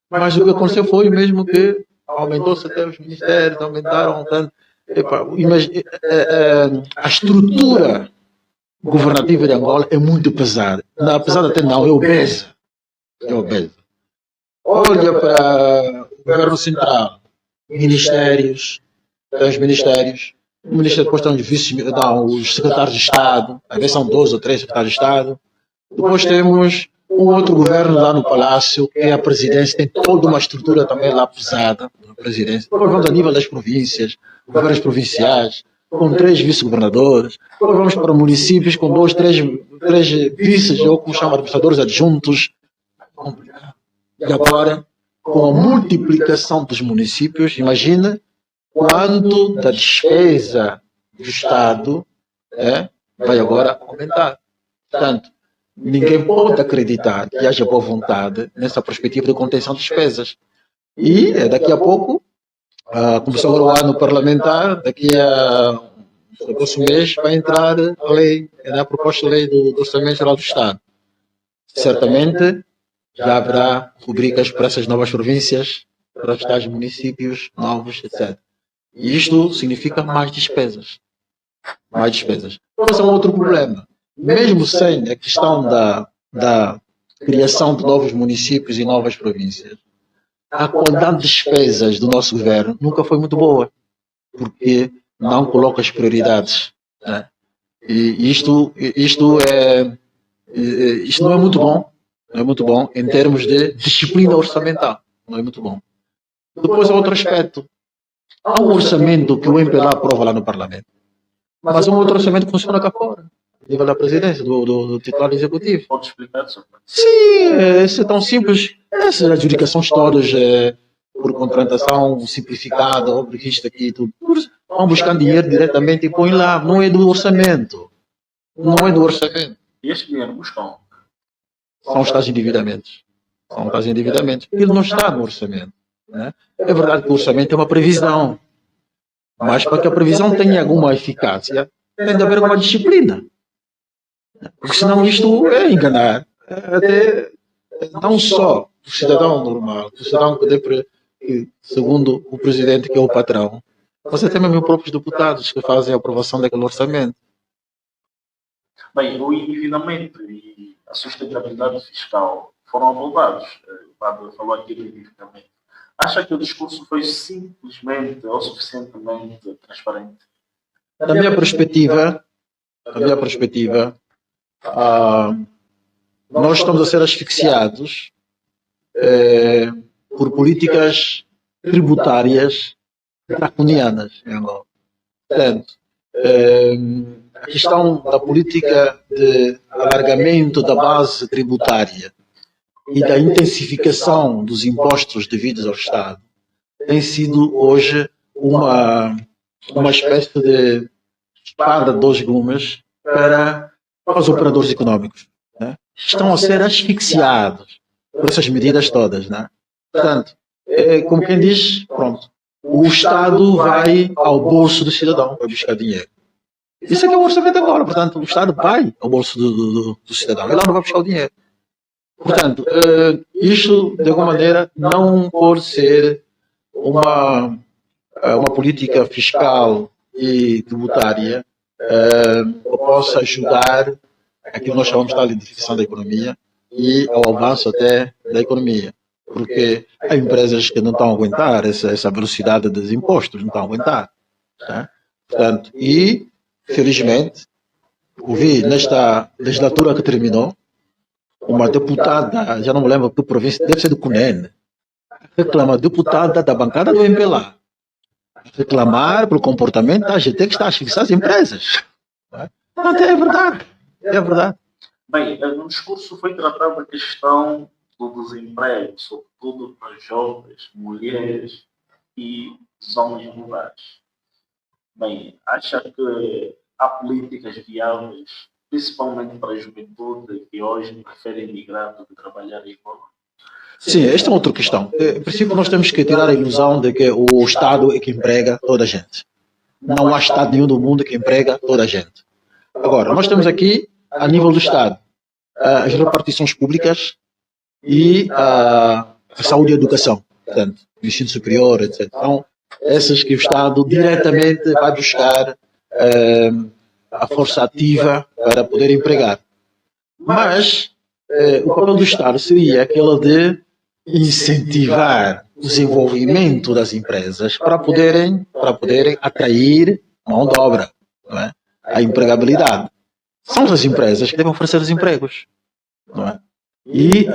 Speaker 1: Mas o que aconteceu foi mesmo que aumentou-se até os ministérios, aumentaram tanto. A estrutura governativa de Angola é muito pesada. Não, pesada até não, é obesa. É obesa. Olha para o governo central, ministérios, os ministérios. O ministério depois tem os secretários de Estado, às vezes são 12 ou 13 secretários de Estado. Depois temos um outro governo lá no Palácio, que é a presidência, tem toda uma estrutura também lá pesada, a presidência. Depois vamos a nível das províncias, governos provinciais, com 3 vice-governadores. Depois vamos para municípios com 2, 3 vices, ou como chamam, administradores adjuntos. E agora, com a multiplicação dos municípios, imagina quanto da despesa do Estado vai agora aumentar. Portanto, ninguém pode acreditar que haja boa vontade nessa perspectiva de contenção de despesas. E daqui a pouco, começou agora o ano parlamentar, daqui a no próximo mês vai entrar a lei, a proposta de lei do Orçamento Geral do Estado. certamente já haverá rubricas para essas novas províncias, para os tais municípios novos, etc. E isto significa mais despesas. Mais despesas. Esse é um outro problema. Mesmo sem a questão da criação de novos municípios e novas províncias, a qualidade de despesas do nosso governo nunca foi muito boa, porque não coloca as prioridades, né? E isto não é muito bom, não é muito bom em termos de disciplina orçamental, não é muito bom. Depois há outro aspecto. Há um orçamento que o MPLA aprova lá no Parlamento, mas é um outro orçamento que funciona cá fora, a nível da presidência, do titular executivo.
Speaker 2: Pode explicar, senhor?
Speaker 1: Sim, isso é tão simples. Essas adjudicações todas por contratação simplificada, ou isto aqui e tudo, vão buscar dinheiro diretamente e põem lá. Não é do orçamento. Não é do orçamento.
Speaker 2: E este dinheiro buscam?
Speaker 1: São os tais endividamentos. São os tais endividamentos. Ele não está no orçamento, né? É verdade que o orçamento é uma previsão. Mas para que a previsão tenha alguma eficácia, tem de haver alguma disciplina. Porque senão isto é enganar. Até não só o cidadão normal, o cidadão que, segundo o presidente, que é o patrão, mas até mesmo os próprios deputados que fazem a aprovação daquele orçamento.
Speaker 2: Bem, o endividamento e a sustentabilidade fiscal foram abordados. O padre falou aqui especificamente. Acha que o discurso foi simplesmente ou suficientemente transparente?
Speaker 1: Da minha perspectiva, nós estamos a ser asfixiados por políticas tributárias draconianas em Angola. Portanto, a questão da política de alargamento da base tributária e da intensificação dos impostos devidos ao Estado tem sido hoje uma espécie de espada de dois gumes para os operadores econômicos, né? Estão a ser asfixiados por essas medidas todas, né? Portanto, como quem diz, pronto, o Estado vai ao bolso do cidadão para buscar dinheiro. Isso é que é o orçamento agora. Portanto, o Estado vai ao bolso do cidadão. Ele lá não vai buscar o dinheiro. Portanto, isto, de alguma maneira, não pode ser uma política fiscal e tributária que possa ajudar aquilo que nós chamamos de identificação da economia e ao avanço até da economia. Porque há empresas que não estão a aguentar essa velocidade dos impostos, não estão a aguentar. Tá? Portanto, e, felizmente, ouvi nesta legislatura que terminou, uma deputada, já não me lembro que província, deve ser do Cunene, reclama, deputada da bancada do MPLA, reclamar pelo comportamento da AGT que está a asfixiar as empresas. Não, é verdade. É verdade.
Speaker 2: Bem, no discurso foi tratada a questão do desemprego, sobretudo para jovens, mulheres e zonas rurais. Bem, acha que há políticas viáveis, principalmente para a juventude que hoje prefere emigrar do que trabalhar em fora?
Speaker 1: Sim, esta é outra questão. Em princípio, nós temos que tirar a ilusão de que o Estado é que emprega toda a gente. Não há Estado nenhum do mundo que emprega toda a gente. Agora, nós temos aqui, a nível do Estado, as repartições públicas e a saúde e a educação, portanto, o ensino superior, etc. Então, essas que o Estado diretamente vai buscar a força ativa para poder empregar. Mas o papel do Estado seria aquele de incentivar o desenvolvimento das empresas para poderem atrair mão de obra, não é? A empregabilidade. São as empresas que devem oferecer os empregos, não é? E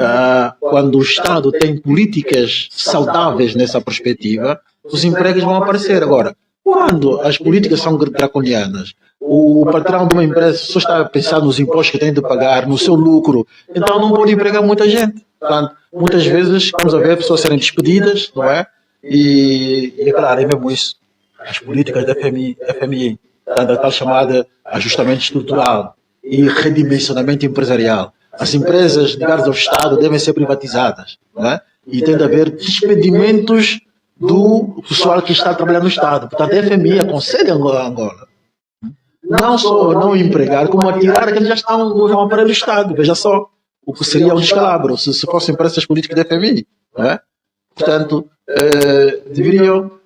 Speaker 1: quando o Estado tem políticas saudáveis nessa perspectiva, os empregos vão aparecer. Agora, quando as políticas são draconianas, o patrão de uma empresa só está a pensar nos impostos que tem de pagar, no seu lucro, então não pode empregar muita gente. Portanto, muitas vezes vamos a ver pessoas serem despedidas, não é? E é claro, é mesmo isso. As políticas da FMI, a tal chamada ajustamento estrutural e redimensionamento empresarial. As empresas ligadas ao Estado devem ser privatizadas, não é? E tem de haver despedimentos do pessoal que está trabalhando no Estado. Portanto, a FMI aconselha a Angola não só não empregar, como a tirar aqueles que já estão no aparelho do Estado. Veja só, o que seria um descalabro se fossem para essas políticas da FMI, não é? Portanto, deveriam,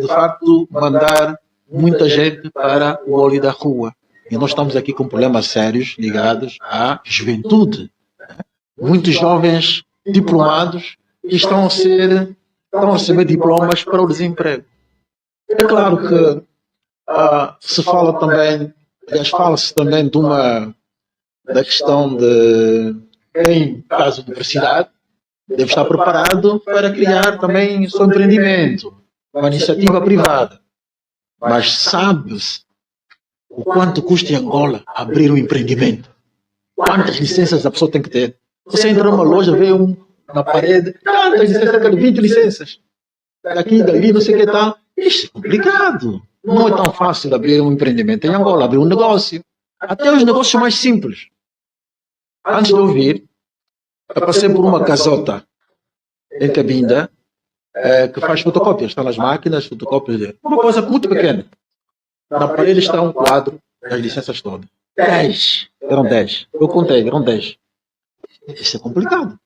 Speaker 1: de facto, mandar muita gente para o olho da rua. E nós estamos aqui com problemas sérios ligados à juventude. Muitos jovens diplomados estão a receber diplomas para o desemprego. É claro que se fala também, fala-se também da questão de quem faz a universidade deve estar preparado para criar também o seu empreendimento, uma iniciativa privada. Mas sabe-se o quanto custa em Angola abrir um empreendimento? Quantas licenças a pessoa tem que ter? Você entra numa loja, vê na parede, tantas licenças, cerca de 20 licenças. Daqui, dali, não sei o que tal. Isso é complicado. Não é tão fácil abrir um empreendimento em Angola, abrir um negócio. Até os negócios mais simples. Antes de eu vir, eu passei por uma casota em Cabinda que faz fotocópias. Está nas máquinas, fotocópias. Uma coisa muito pequena. Na parede está um quadro das licenças todas. 10. Eram 10. Eu contei, eram 10. Isso é complicado.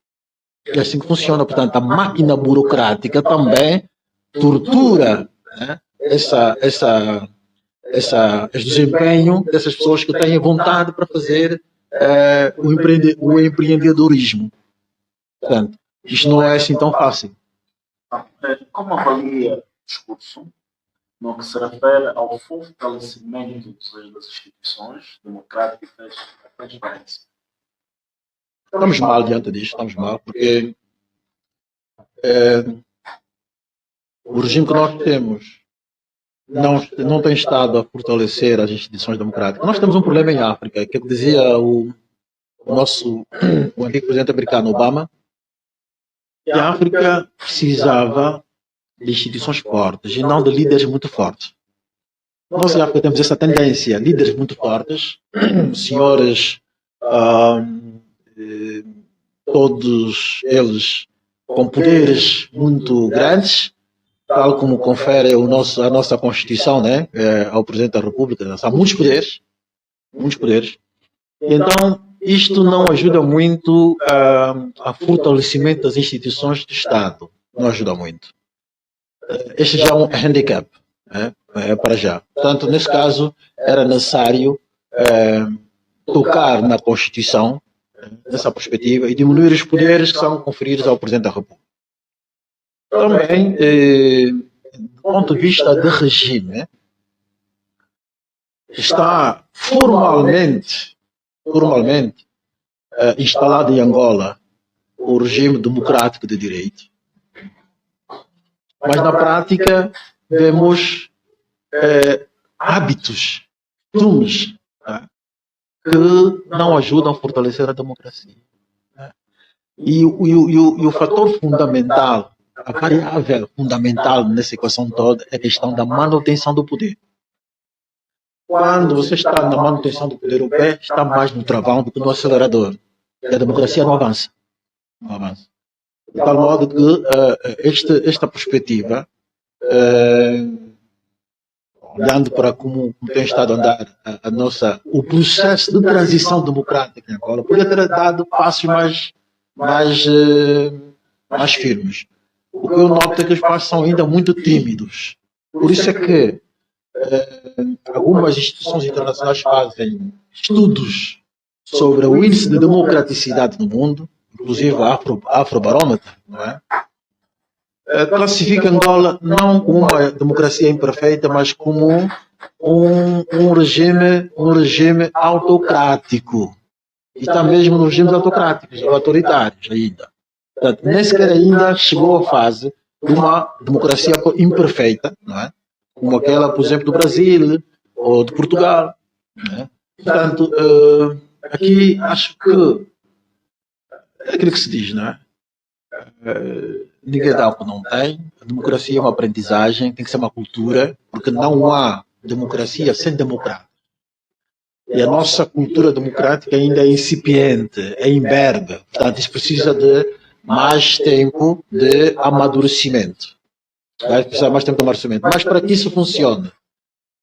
Speaker 1: É assim que funciona. Portanto, a máquina burocrática também tortura, né, esse desempenho dessas pessoas que têm vontade para fazer o empreendedorismo. Portanto, isto não é assim tão fácil.
Speaker 2: Como avalia o discurso no que se refere ao fortalecimento das instituições democráticas da transparência?
Speaker 1: Estamos mal diante disto, estamos mal, porque o regime que nós temos não tem estado a fortalecer as instituições democráticas. Nós temos um problema em África, que dizia o antigo presidente americano Obama, que a África precisava de instituições fortes e não de líderes muito fortes. Nós em África temos essa tendência, líderes muito fortes, senhores, todos eles com poderes muito grandes, tal como confere a nossa Constituição, né, ao Presidente da República. Há muitos poderes. Então, isto não ajuda muito a fortalecimento das instituições do Estado. Não ajuda muito. Este já é um handicap, para já. Portanto, nesse caso, era necessário tocar na Constituição, nessa perspectiva, e diminuir os poderes que são conferidos ao Presidente da República. Também, do ponto de vista de regime, está formalmente instalado em Angola o regime democrático de direito. Mas na prática vemos hábitos, costumes, que não ajudam a fortalecer a democracia. E o fator fundamental, a variável fundamental nessa equação toda é a questão da manutenção do poder. Quando você está na manutenção do poder, o pé está mais no travão do que no acelerador. E a democracia não avança. De tal modo que esta perspectiva, olhando para como tem estado a andar o processo de transição democrática em Angola, poderia ter dado passos mais firmes. O que eu noto é que os passos são ainda muito tímidos. Por isso é que algumas instituições internacionais fazem estudos sobre o índice de democraticidade no mundo, inclusive a Afrobarómetro, não é? Classifica Angola não como uma democracia imperfeita, mas como um regime autocrático. E está mesmo nos regimes autocráticos, ou autoritários ainda. Portanto, nem sequer ainda chegou à fase de uma democracia imperfeita, não é? Como aquela, por exemplo, do Brasil ou de Portugal. Não é? Portanto, aqui acho que é aquilo que se diz, não é? Ninguém dá o que não tem. A democracia é uma aprendizagem, tem que ser uma cultura, porque não há democracia sem democratas. E a nossa cultura democrática ainda é incipiente, é imberbe. Portanto, isso precisa de mais tempo de amadurecimento. Vai precisar mais tempo de amadurecimento. Mas para que isso funcione,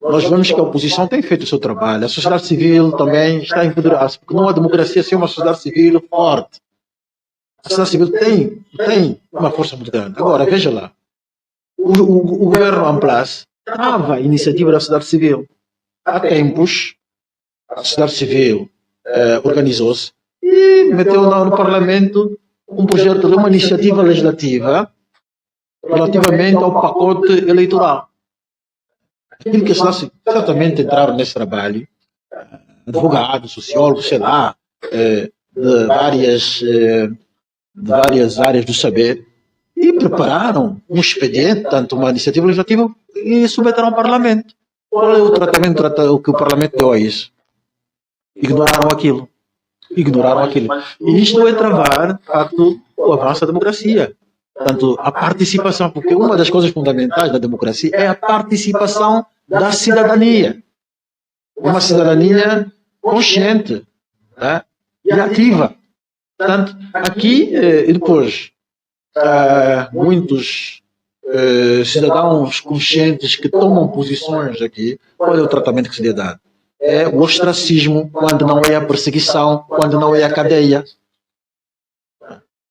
Speaker 1: nós vemos que a oposição tem feito o seu trabalho, a sociedade civil também está a empoderar-se, porque numa democracia sem uma sociedade civil forte. A sociedade civil tem uma força muito grande. Agora, veja lá, o governo Amplas trava a iniciativa da sociedade civil. Há tempos, a sociedade civil organizou-se e meteu no Parlamento um projeto de uma iniciativa legislativa relativamente ao pacote eleitoral. Aquilo que certamente entraram nesse trabalho, advogados, sociólogos, sei lá, de várias áreas do saber, e prepararam um expediente, tanto uma iniciativa legislativa, e submeteram ao Parlamento. Qual é o tratamento que o Parlamento deu a isso? Ignoraram aquilo. E isto é travar, de facto, o avanço da democracia. Portanto, a participação, porque uma das coisas fundamentais da democracia é a participação da cidadania. Uma cidadania consciente, né? E ativa. Portanto, aqui, e depois, muitos cidadãos conscientes que tomam posições aqui, qual é o tratamento que se lhe dá? É o ostracismo, quando não é a perseguição, quando não é a cadeia.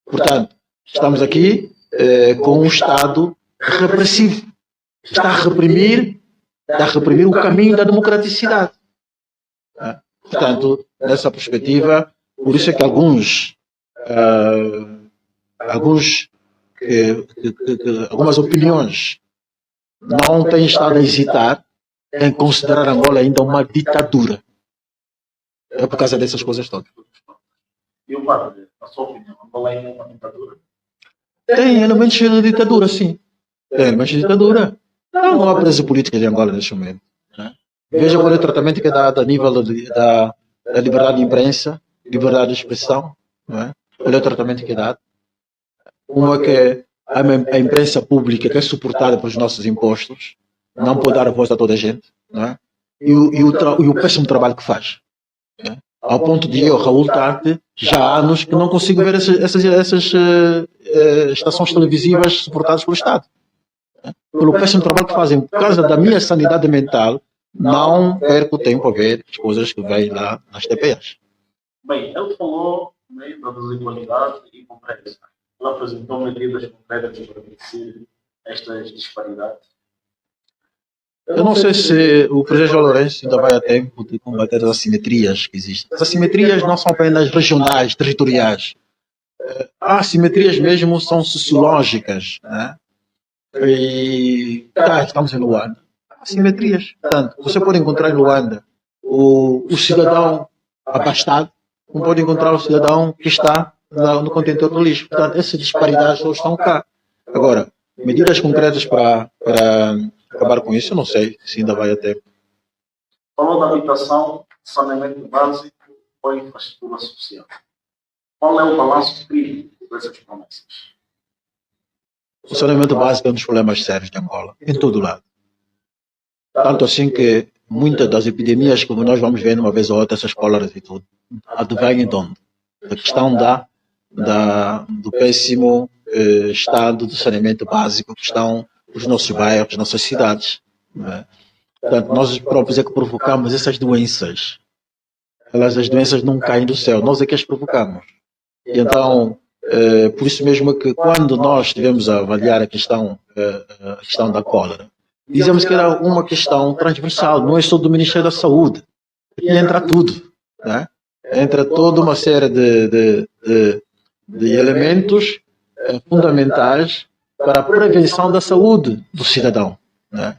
Speaker 1: Portanto, estamos aqui com um Estado repressivo. Está a reprimir o caminho da democraticidade. Portanto, nessa perspectiva, por isso é que algumas opiniões não têm estado a hesitar em considerar Angola ainda uma ditadura. É por causa dessas coisas todas.
Speaker 2: E o padre, a sua opinião, Angola ainda é uma ditadura?
Speaker 1: Tem elementos de ditadura, sim. Tem elementos de ditadura. Não há preso política de Angola neste momento. Né? Veja qual é o tratamento que é dado a nível da liberdade de imprensa, liberdade de expressão. Né? Qual é o tratamento que é dado? Uma que a imprensa pública, que é suportada pelos nossos impostos, não pode dar a voz a toda a gente. Né? E o péssimo trabalho que faz. Né? Ao ponto de eu, Raul Tarte, já há anos que não consigo ver essas estações televisivas suportadas pelo Estado. Pelo péssimo trabalho que fazem, por causa da minha sanidade mental, não perco tempo a ver as coisas que vêm lá nas TPAs.
Speaker 2: Bem, ele falou da desigualdade e pobreza. Ele apresentou medidas concretas para vencer estas disparidades.
Speaker 1: Eu não sei se o presidente João Lourenço ainda vai a tempo de combater as assimetrias que existem. As assimetrias não são apenas regionais, territoriais. As assimetrias mesmo são sociológicas. Né? E estamos em Luanda. Assimetrias. Portanto, você pode encontrar em Luanda o cidadão abastado, não pode encontrar o cidadão que está no contentor do lixo. Portanto, essas disparidades só estão cá. Agora, medidas concretas para acabar com isso, eu não sei se ainda vai a tempo.
Speaker 2: Falou da habitação, saneamento básico ou infraestrutura social. Qual é o balanço crítico dessas promessas?
Speaker 1: O saneamento básico é um dos problemas sérios de Angola, em todo lado. Tanto assim que muitas das epidemias que nós vamos ver uma vez ou outra, essas cóleras e tudo, advêm de onde? Da questão do péssimo estado do saneamento básico que estão os nossos bairros, nossas cidades. Né? Portanto, nós próprios é que provocamos essas doenças. As doenças não caem do céu, nós é que as provocamos. E então, por isso mesmo que quando nós estivemos a avaliar a questão da cólera, dizemos que era uma questão transversal, não é só do Ministério da Saúde. Aqui entra tudo. Né? Entra toda uma série de elementos fundamentais para a prevenção da saúde do cidadão. Né?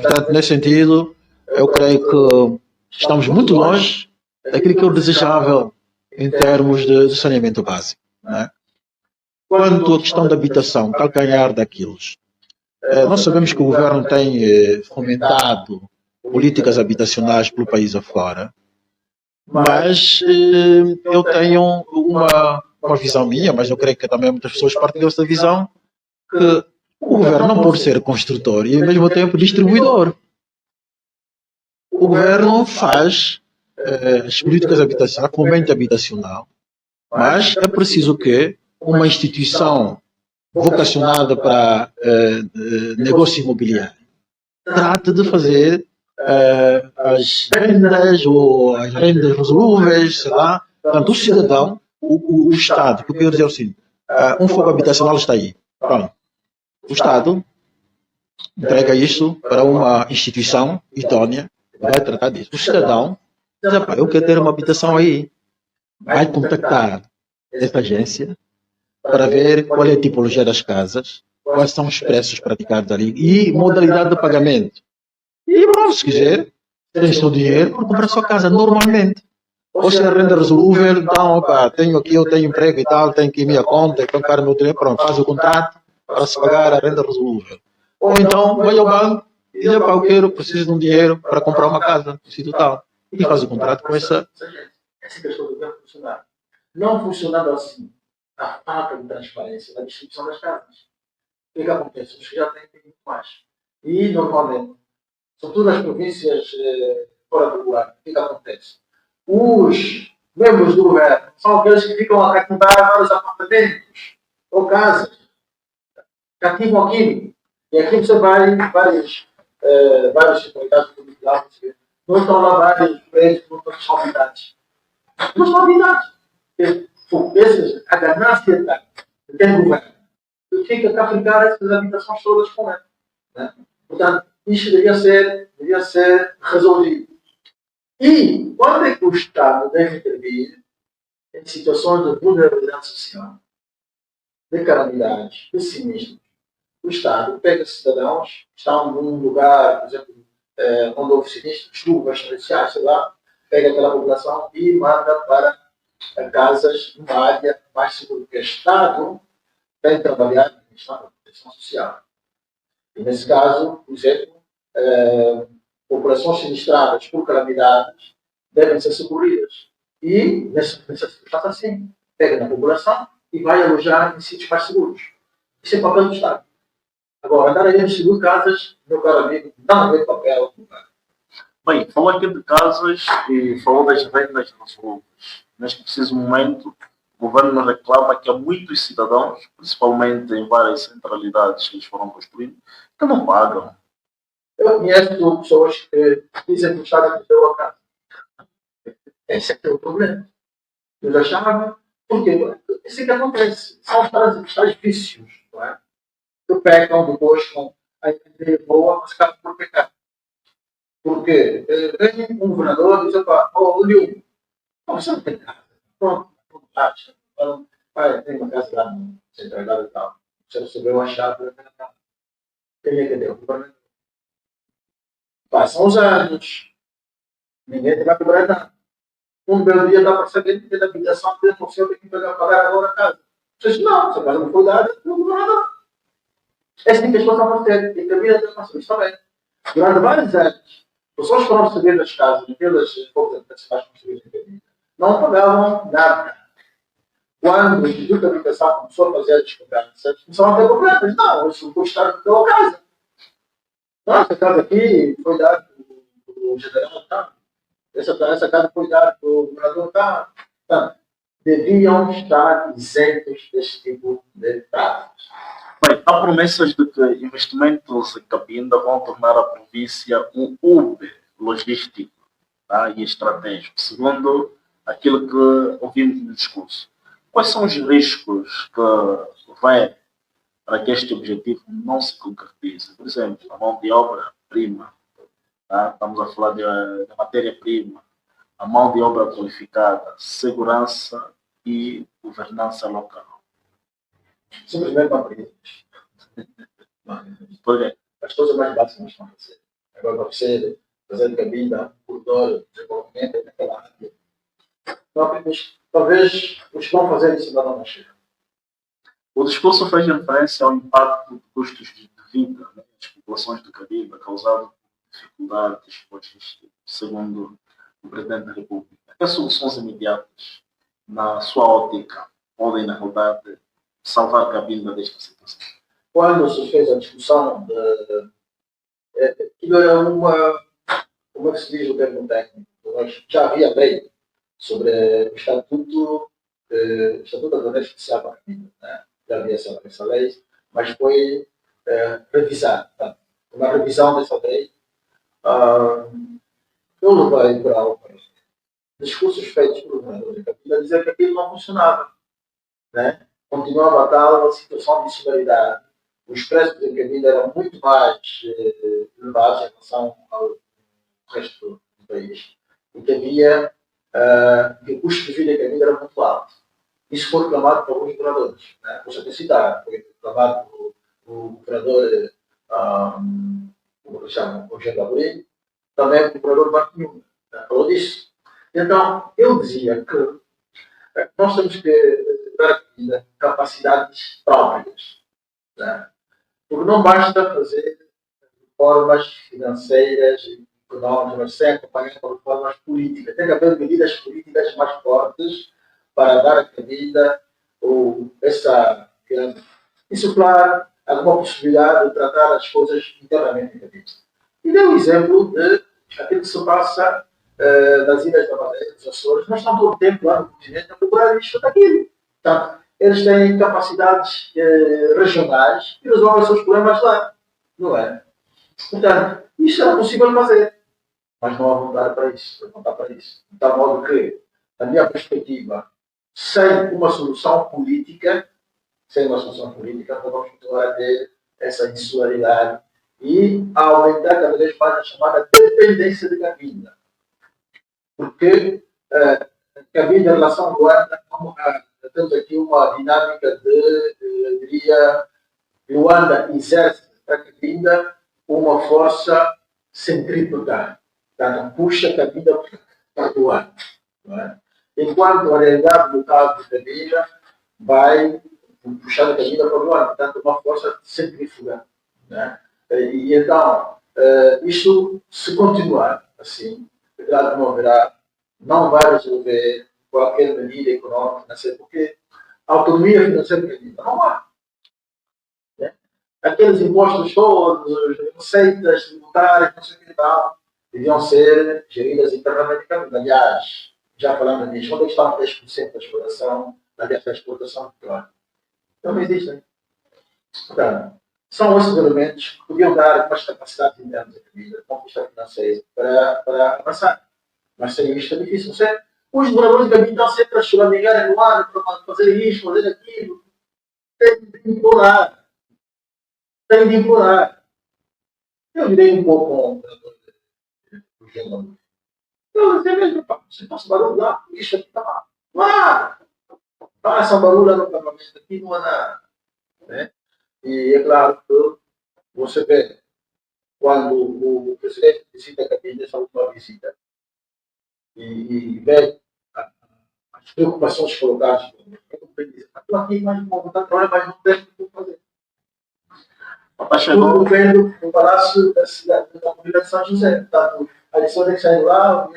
Speaker 1: Portanto, nesse sentido, eu creio que estamos muito longe daquilo que é o desejável em termos de saneamento básico. Né? Quanto à questão da habitação, calcanhar daquilo, nós sabemos que o governo tem fomentado políticas habitacionais pelo país afora, mas eu tenho uma visão minha, mas eu creio que também muitas pessoas partilham essa visão, que o governo não pode ser construtor e ao mesmo tempo distribuidor. O governo faz as políticas habitacionais, fomento habitacional, mas é preciso que uma instituição vocacionada para negócio imobiliário trate de fazer as rendas ou as rendas resolúveis, sei lá. Portanto, o cidadão, o Estado, que eu quero dizer assim, um fogo habitacional está aí. Pronto. O Estado entrega isso para uma instituição idônea, vai tratar disso. O cidadão diz, eu quero ter uma habitação aí. Vai contactar essa agência para ver qual é a tipologia das casas, quais são os preços praticados ali e modalidade de pagamento. E pronto, se quiser, tem seu dinheiro para comprar sua casa normalmente. Ou se é renda resolúvel, então, tenho aqui, eu tenho emprego e tal, tenho aqui minha conta, então, cara, meu dinheiro, pronto, faz o contrato para se pagar a renda resolúvel. Ou então, vai ao banco e diz, eu preciso de um dinheiro para comprar uma casa, preciso tal. E faz o contrato com essa.
Speaker 3: Essa questão do banco funcionar. Não funcionando assim, a falta de transparência na distribuição das casas. O que acontece? Os que já têm muito mais. E, normalmente, sobretudo nas províncias fora do governo, o que acontece? Os membros do governo são aqueles que ficam a cativar vários apartamentos ou casas. Cativam aquilo. E aqui você vai em vários supermercados publicitários. Não estão lá vários prédios, não estão habitados. Não são habitados. A ganância tem governo. Fica a ficar essas habitações todas com ele. Né? Portanto, isto devia ser resolvido. E quando é que o Estado deve intervir em situações de vulnerabilidade social, de calamidades, de sinistros? O Estado pega cidadãos que estão num lugar, por exemplo, onde houve sinistros, chuvas torrenciais, sei lá, pega aquela população e manda para casas numa área mais segura, porque o Estado tem trabalhado na questão da proteção social. E nesse caso, por exemplo, populações sinistradas por calamidades devem ser socorridas. E, nessa circunstância, assim, pega na população e vai alojar em sítios mais seguros. Isso é papel do Estado. Agora, andar aí a distribuir casas, meu caro amigo, não é papel.
Speaker 2: Bem, falou aqui de casas e falou das rendas resolúveis. Neste preciso momento, o governo reclama que há muitos cidadãos, principalmente em várias centralidades que eles foram construindo, que não pagam.
Speaker 3: Eu conheço pessoas que dizem que o Estado lhes deu a casa. Esse é que é o problema. Eles achavam, porque isso é que acontece. São os tais vícios, não é? Que pecam depois com a ideia boa, mas acabam por pecar. Porque vem um governador e diz, Lio, você não tem casa. Pronto, acha. Tem uma casa lá no centralidade e tal. Você recebeu a chave da casa. Quem é que deu? O governador. Passam os anos, ninguém vai cobrar nada. Um belo dia dá para saber que da habitação dele não sei tem que pagar agora a casa. Você diz, não, se a casa não foi dada, não cobra nada. Essa é a questão da você. E também até passou isso também. Durante vários anos, pessoas que foram receber as casas, aquelas poucas antecipadas construídas, não pagavam nada. Quando o Instituto de Habitação começou a fazer as descobertas, começaram a ter problemas. Não, isso o Estado deu a casa. Essa casa aqui foi dada pelo general, tá? Essa casa foi dada pelo governador, tá? Deviam estar isentos desse tipo de práticas.
Speaker 2: Bem, há promessas de que investimentos em Cabinda vão tornar a província um hub logístico, tá? E estratégico, segundo aquilo que ouvimos no discurso. Quais são os riscos que vêm para que este objetivo não se concretize? Por exemplo, a mão de obra-prima, tá? Estamos a falar de matéria-prima, a mão de obra qualificada, segurança e governança local.
Speaker 3: Simplesmente não acredito.
Speaker 2: Por quê?
Speaker 3: As coisas mais básicas não estão a fazer. Agora, para você fazer de Cabinda, por dor, desenvolvimento naquela área. Talvez os que vão fazer isso não chegam.
Speaker 2: O discurso faz referência ao impacto de custos de vida das populações de Cabinda causado por dificuldades logísticas, segundo o Presidente da República. Que soluções imediatas, na sua ótica, podem, na realidade, salvar Cabinda desta situação?
Speaker 3: Quando se fez a discussão aquilo era como é que se diz o termo técnico? Já havia lei sobre o Estatuto da Maneira Especial para a Cabinda, né? Já havia essa lei, mas foi revisado. Tá? uma revisão dessa lei, eu levei para discursos feitos por governadores da Cabinda a dizer que aquilo não funcionava. Né? Continuava a tal situação de insularidade. Os preços em Cabinda eram muito mais elevados em relação ao resto do país. E que havia que o custo de vida em Cabinda era muito alto. Isso foi reclamado por alguns governadores. Né? Vou até citar, foi reclamado por governador como se chama, o Rogério Amorim, também o governador Martinho. Falou disso. Então, eu dizia que nós temos que dar a vida capacidades próprias. Né? Porque não basta fazer reformas financeiras e económicas, mas sem acompanhar com reformas políticas. Tem que haver medidas políticas mais fortes para dar a vida ou essa insuflar alguma possibilidade de tratar as coisas internamente em Cabinda. E deu o exemplo de aquilo que se passa nas Ilhas da Madeira, dos Açores, nós estamos todo o tempo lá no continente a procurar isto daquilo. Portanto, eles têm capacidades regionais e resolvem os seus problemas lá. Não é? Portanto, isto era possível fazer. Mas não há vontade para isso. Não está para isso. De tal modo que, na minha perspectiva, sem uma solução política, não vamos continuar a ter essa insularidade e a aumentar cada vez mais a chamada dependência de Cabinda. Porque Cabinda, em relação ao Luanda, temos aqui uma dinâmica de, eu diria, Luanda exerce para Cabinda uma força centrípeta. Portanto, puxa Cabinda para Luanda. É? Enquanto a realidade local de Cabinda vai puxar a Cabinda para Luanda. Portanto, uma força centrífuga. Né? E então, isto, se continuar assim, não vai resolver qualquer medida económica, porque a autonomia financeira não há. Né? Aqueles impostos todos, receitas tributárias, não sei o que tal, deviam ser geridas internamente. Aliás, já falando disso, onde está 10% da exploração, da exportação de petróleo? Então não existem. Portanto, são esses elementos que podiam dar algumas capacidades internas da vida, conquista financeira, para avançar. Mas sem isto é difícil. Os moradores da vida estão sempre a choramingar no ar para fazer isto, fazer aquilo. Tem de implorar. Tem de implorar. Eu virei um pouco com o morador do Gelo. Eu disse mesmo, pá, você passa barulho lá, isso aqui está lá. Lá! Passa barulho no parlamento aqui, não há nada. Né? E é claro que você vê, quando o presidente visita a Cabinda, essa última visita, e vê as preocupações colocadas, estou aqui, mas não vou trabalhar, mas não tem o que fazer. Tudo vendo no Palácio da cidade da comunidade de São José. Portanto, a lição que saiu lá,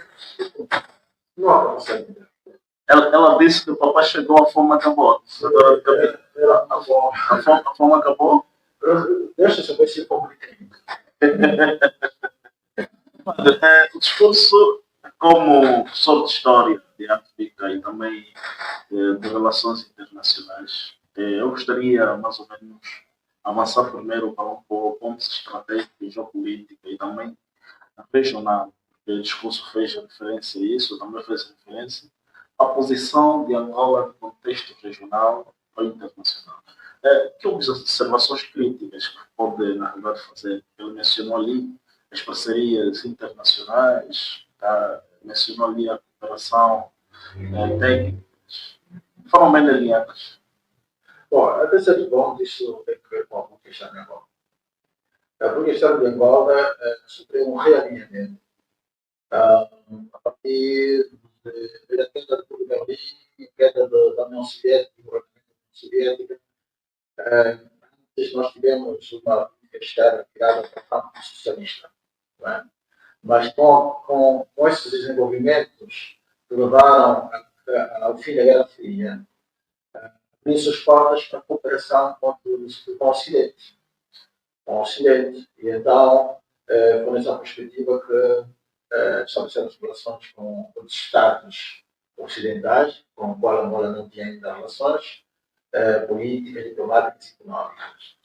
Speaker 3: não há para sair.
Speaker 2: Ela disse que o papai chegou, a fome acabou. A fome acabou?
Speaker 3: Deixa eu saber se publica.
Speaker 2: O discurso, como professor de História, de África e também de Relações Internacionais, eu gostaria, mais ou menos, avançar primeiro para um ponto estratégico, geopolítico e também regional, porque o discurso fez referência a isso, também fez referência à posição de Angola no contexto regional ou internacional. Que observações críticas que pode, na verdade, fazer? Ele mencionou ali as parcerias internacionais, mencionou ali a cooperação técnicas, foram bem alinhadas.
Speaker 3: Bom, até certo ponto, isso tem que ver com a conquista de Angola. A conquista de Angola sofreu um realinhamento a partir da queda do Berlim e queda da União Soviética, do União Soviética. Antes nós tivemos uma política externa criada para o campo socialista. É? Mas com esses desenvolvimentos que levaram ao fim da Guerra Fria, abriu-se as portas para a cooperação com o Ocidente. E então, com essa perspectiva que estabelecemos relações com os Estados ocidentais, com o qual Angola não tinha ainda relações, políticas, diplomáticas e económicas.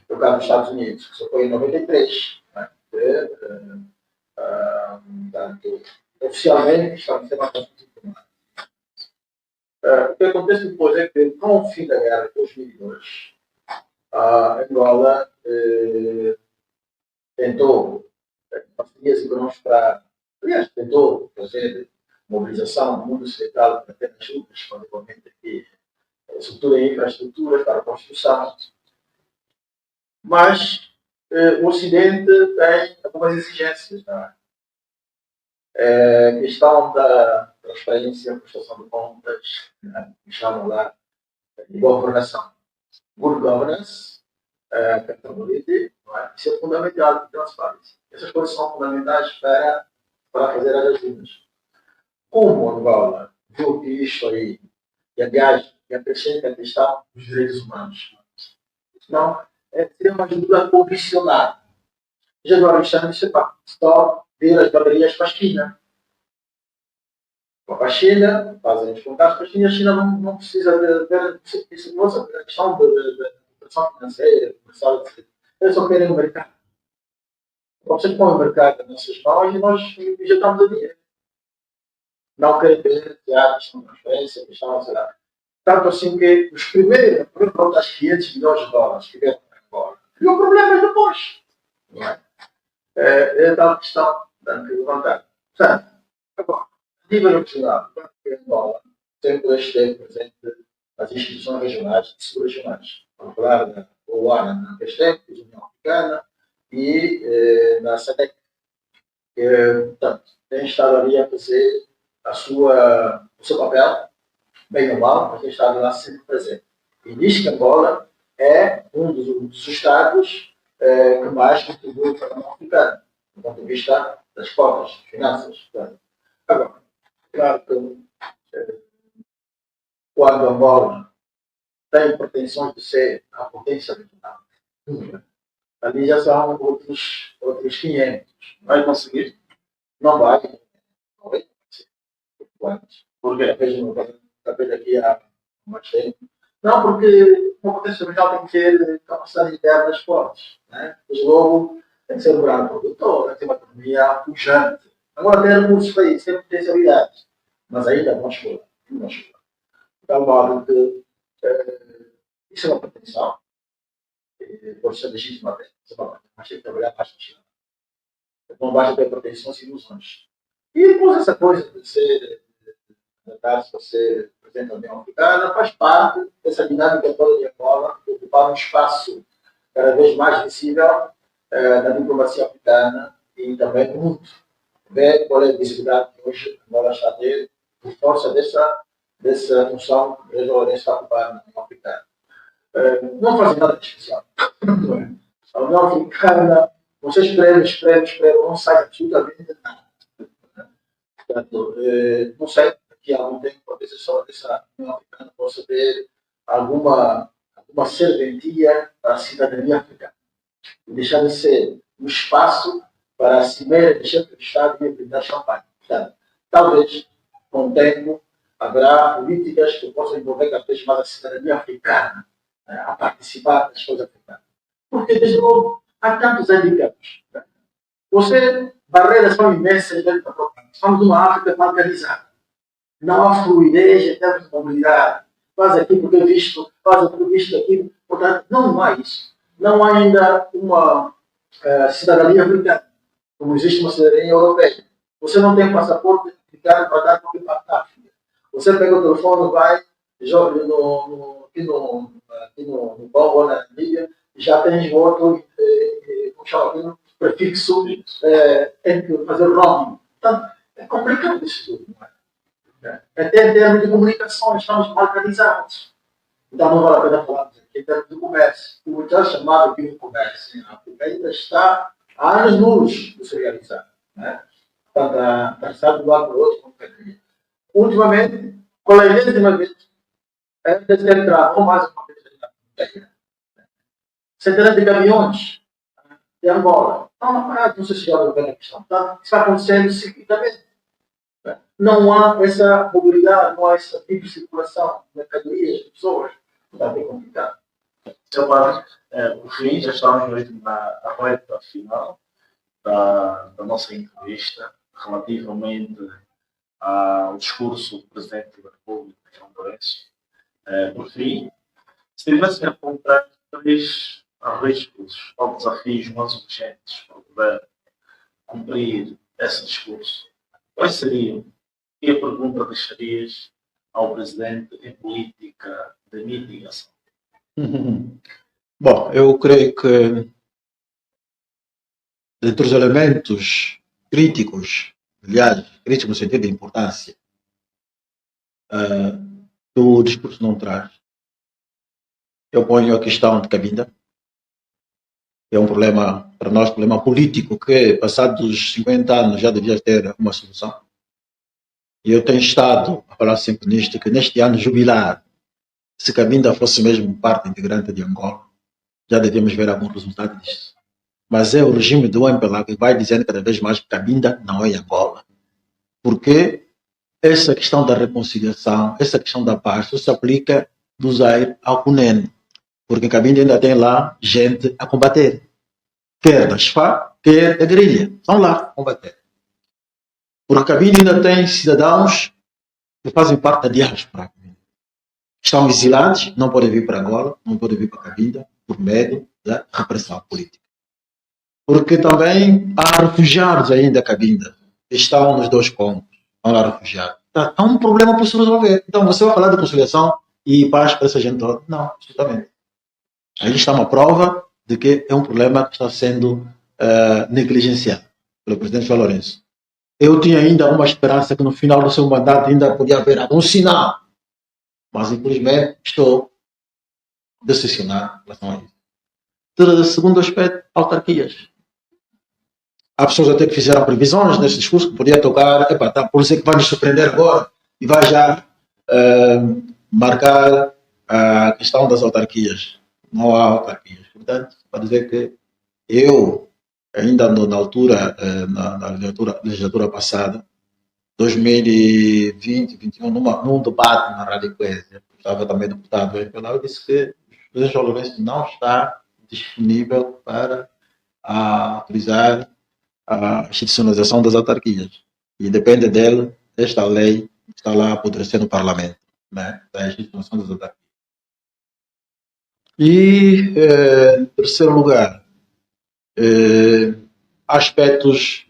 Speaker 3: No caso dos Estados Unidos, que só foi em 93, né? Portanto, oficialmente estamos a ser diplomáticos. O que acontece depois é que, com o fim da guerra, em 2002, a Angola tentou parcerias económicas para. Aliás, tentou fazer mobilização do mundo ocidental para ter ajudas, principalmente aqui, estrutura e infraestruturas para a construção. Mas o Ocidente tem algumas exigências. Não é? Questão da transparência, prestação de contas, né? Que chamam lá de governação. Good governance, accountability, isso é fundamental de transparência. Essas coisas são fundamentais para fazer as ajudas. Como Angola viu que isto aí, e aliás, acrescenta a questão dos direitos humanos. Não, seria uma ajuda condicionada. Já agora estamos só ver as baterias para a China. Para a China, fazem os contatos para a China, a China não precisa ver isso, a questão da operação financeira, eles só querem o mercado. Então, vocês põem o mercado nas nossas mãos e nós injetamos o dinheiro. Não querem ver que há questão de transferência, questão de tanto assim que os primeiros das 500 milhões de dólares que vieram para agora, criou problemas depois. Não é? É tal questão que levantar. Portanto, agora, a nível nacional, a Angola sempre esteve presente nas instituições regionais e subregionais. Vamos falar da OAN na PESTEC, da União Africana, e na SADC. Portanto, tem estado ali a fazer o seu papel, bem ou mal, mas tem estado lá sempre presente. E diz que Angola é um dos estados que mais contribui para a União Africana, do ponto de vista das cotas, das finanças. Agora, claro que quando Angola tem pretensões de ser a potência regional, ali já são outros 500.
Speaker 2: Vai conseguir?
Speaker 3: Não vai. Não vai conseguir. Por quê? Talvez daqui a mais tempo. Não, porque uma potência regional tem que ter capacidade interna fortes. Né? Mas logo tem que ser um grande produtor, tem que ter uma economia pujante. Agora tem recursos para isso, tem potencialidades. Mas ainda não chegou. Então, modo que isso é uma pretensão. Pode ser legítima até. Mas tem que trabalhar mais no Chile. Não basta ter pretensões e ilusões. E depois essa coisa de ser candidato para ser presidente da União Africana faz parte dessa dinâmica toda de Angola, de ocupar um espaço cada vez mais visível na diplomacia africana e também no mundo. Ver qual é a visibilidade que hoje Angola está a ter por força dessa função que ele está a ocupar na União Africana. Não fazem nada de especial. A União Africana, vocês escrevem, não sai absolutamente nada. Portanto, não sei, daqui a algum tempo, talvez essa União Africana possa ter alguma serventia para a cidadania africana. E deixar de ser um espaço para a cimeira de chefe de Estado e brindar champanhe. Portanto, talvez, com o tempo, haverá políticas que possam envolver cada vez mais a cidadania africana, a participar das coisas africanas. Porque, desde logo, há tantos handicaps. Barreiras são imensas dentro da própria. Somos uma África balcanizada. Não há fluidez em termos de mobilidade. Faz aqui porque é visto, faz porque é visto aqui. Portanto, não há isso. Não há ainda uma cidadania africana, como existe uma cidadania europeia. Você não tem passaporte africano para dar qualquer parte da África. Você pega o telefone, vai, joga aqui no Congo, na Líbia, já tem outro, como chama aquilo? Prefixo, tem que fazer roaming. Portanto, é complicado isso tudo. Não é? Até em termos de comunicação, estamos balcanizados. Então, não vale a pena falar em termos de comércio. O que é chamado aqui de comércio na África ainda está há anos-luz de se realizar. Né? Portanto, está de um lado para o outro, como cadeia. Ultimamente, qual é a enésima vez? Deve ter entrado, ou mais uma vez, centenas de caminhões de Angola. Não sei se já ouviu a questão. Tá? Está acontecendo ciclicamente. Não há essa mobilidade, não há essa tipo de circulação de mercadorias, de pessoas. Está bem complicado.
Speaker 2: Seu padre, por fim, já estamos mesmo na reta final da nossa entrevista relativamente ao discurso do Presidente da República, João Lourenço. Por fim, se tivesse que apontar 3 riscos ou desafios mais urgentes para poder cumprir esse discurso, quais seriam? E a pergunta deixarias ao Presidente em política de mitigação?
Speaker 1: Bom, eu creio que entre os elementos críticos, aliás, críticos no sentido de importância, que o discurso não traz, eu ponho a questão de Cabinda, que é um problema, para nós, problema político, que passados 50 anos já devia ter uma solução. E eu tenho estado a falar sempre nisto, que neste ano jubilar, se Cabinda fosse mesmo parte integrante de Angola, já devíamos ver algum resultado disso. Mas é o regime do MPLA que vai dizendo cada vez mais que Cabinda não é Angola. Porque essa questão da reconciliação, essa questão da paz, só se aplica do Zaire ao Cunene. Porque Cabinda ainda tem lá gente a combater. Quer da SFA, quer da guerrilha. Estão lá a combater. Porque Cabinda ainda tem cidadãos que fazem parte da diáspora. Estão exilados, não podem vir para Angola, não podem vir para Cabinda, por medo da repressão política. Porque também há refugiados ainda a Cabinda. Estão nos 2 Congos. Estão lá refugiados. Há um problema para se resolver. Então você vai falar de conciliação e paz para essa gente toda? Não, absolutamente. Aí está uma prova de que é um problema que está sendo negligenciado pelo presidente João Lourenço. Eu tinha ainda uma esperança que no final do seu mandato ainda podia haver algum sinal. Mas, infelizmente, estou decepcionado em relação a isso. Segundo aspecto, autarquias. Há pessoas até que fizeram previsões nesse discurso que podia tocar, por isso é que vai nos surpreender agora e vai já marcar a questão das autarquias. Não há autarquias. Portanto, para dizer que eu, ainda na altura, na legislatura passada, 2020, 2021, num debate na Rádio Eclésia, estava também deputado eu disse que o presidente João Lourenço não está disponível para autorizar a institucionalização das autarquias. E depende dele, esta lei está lá a apodrecer no Parlamento, né, da instituição das autarquias. E, em terceiro lugar, aspectos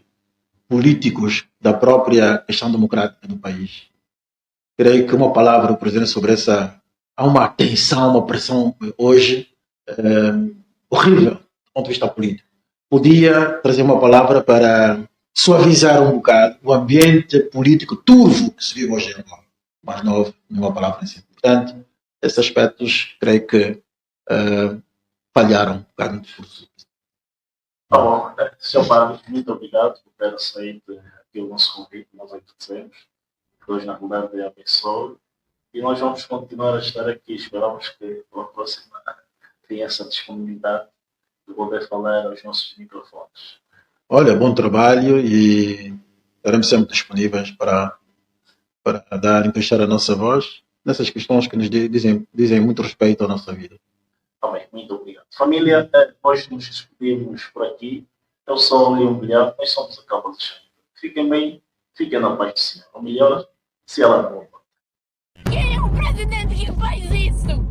Speaker 1: políticos da própria questão democrática do país. Creio que uma palavra do presidente sobre essa... Há uma tensão, uma pressão hoje horrível do ponto de vista político. Podia trazer uma palavra para suavizar um bocado o ambiente político turvo que se vive hoje em Angola. Mas não houve nenhuma palavra assim. Portanto, esses aspectos creio que falharam um bocado no discurso.
Speaker 2: Tá bom. Sr. Padre, muito obrigado por ter aceito aqui o nosso convite. Nós agradecemos. Deus, na verdade, abençoe. E nós vamos continuar a estar aqui. Esperamos que para a próxima tenha essa disponibilidade de poder falar aos nossos microfones.
Speaker 1: Olha, bom trabalho e estaremos sempre disponíveis para emprestar a nossa voz nessas questões que nos dizem muito respeito à nossa vida.
Speaker 2: Também, muito obrigado. Família, nós nos despedimos por aqui. Eu sou o Leão Bilhar, nós somos a Cabo de Chão. Fiquem bem, fiquem na paz do Senhor. Ou melhor, se ela não.
Speaker 4: Quem é o presidente que faz isso?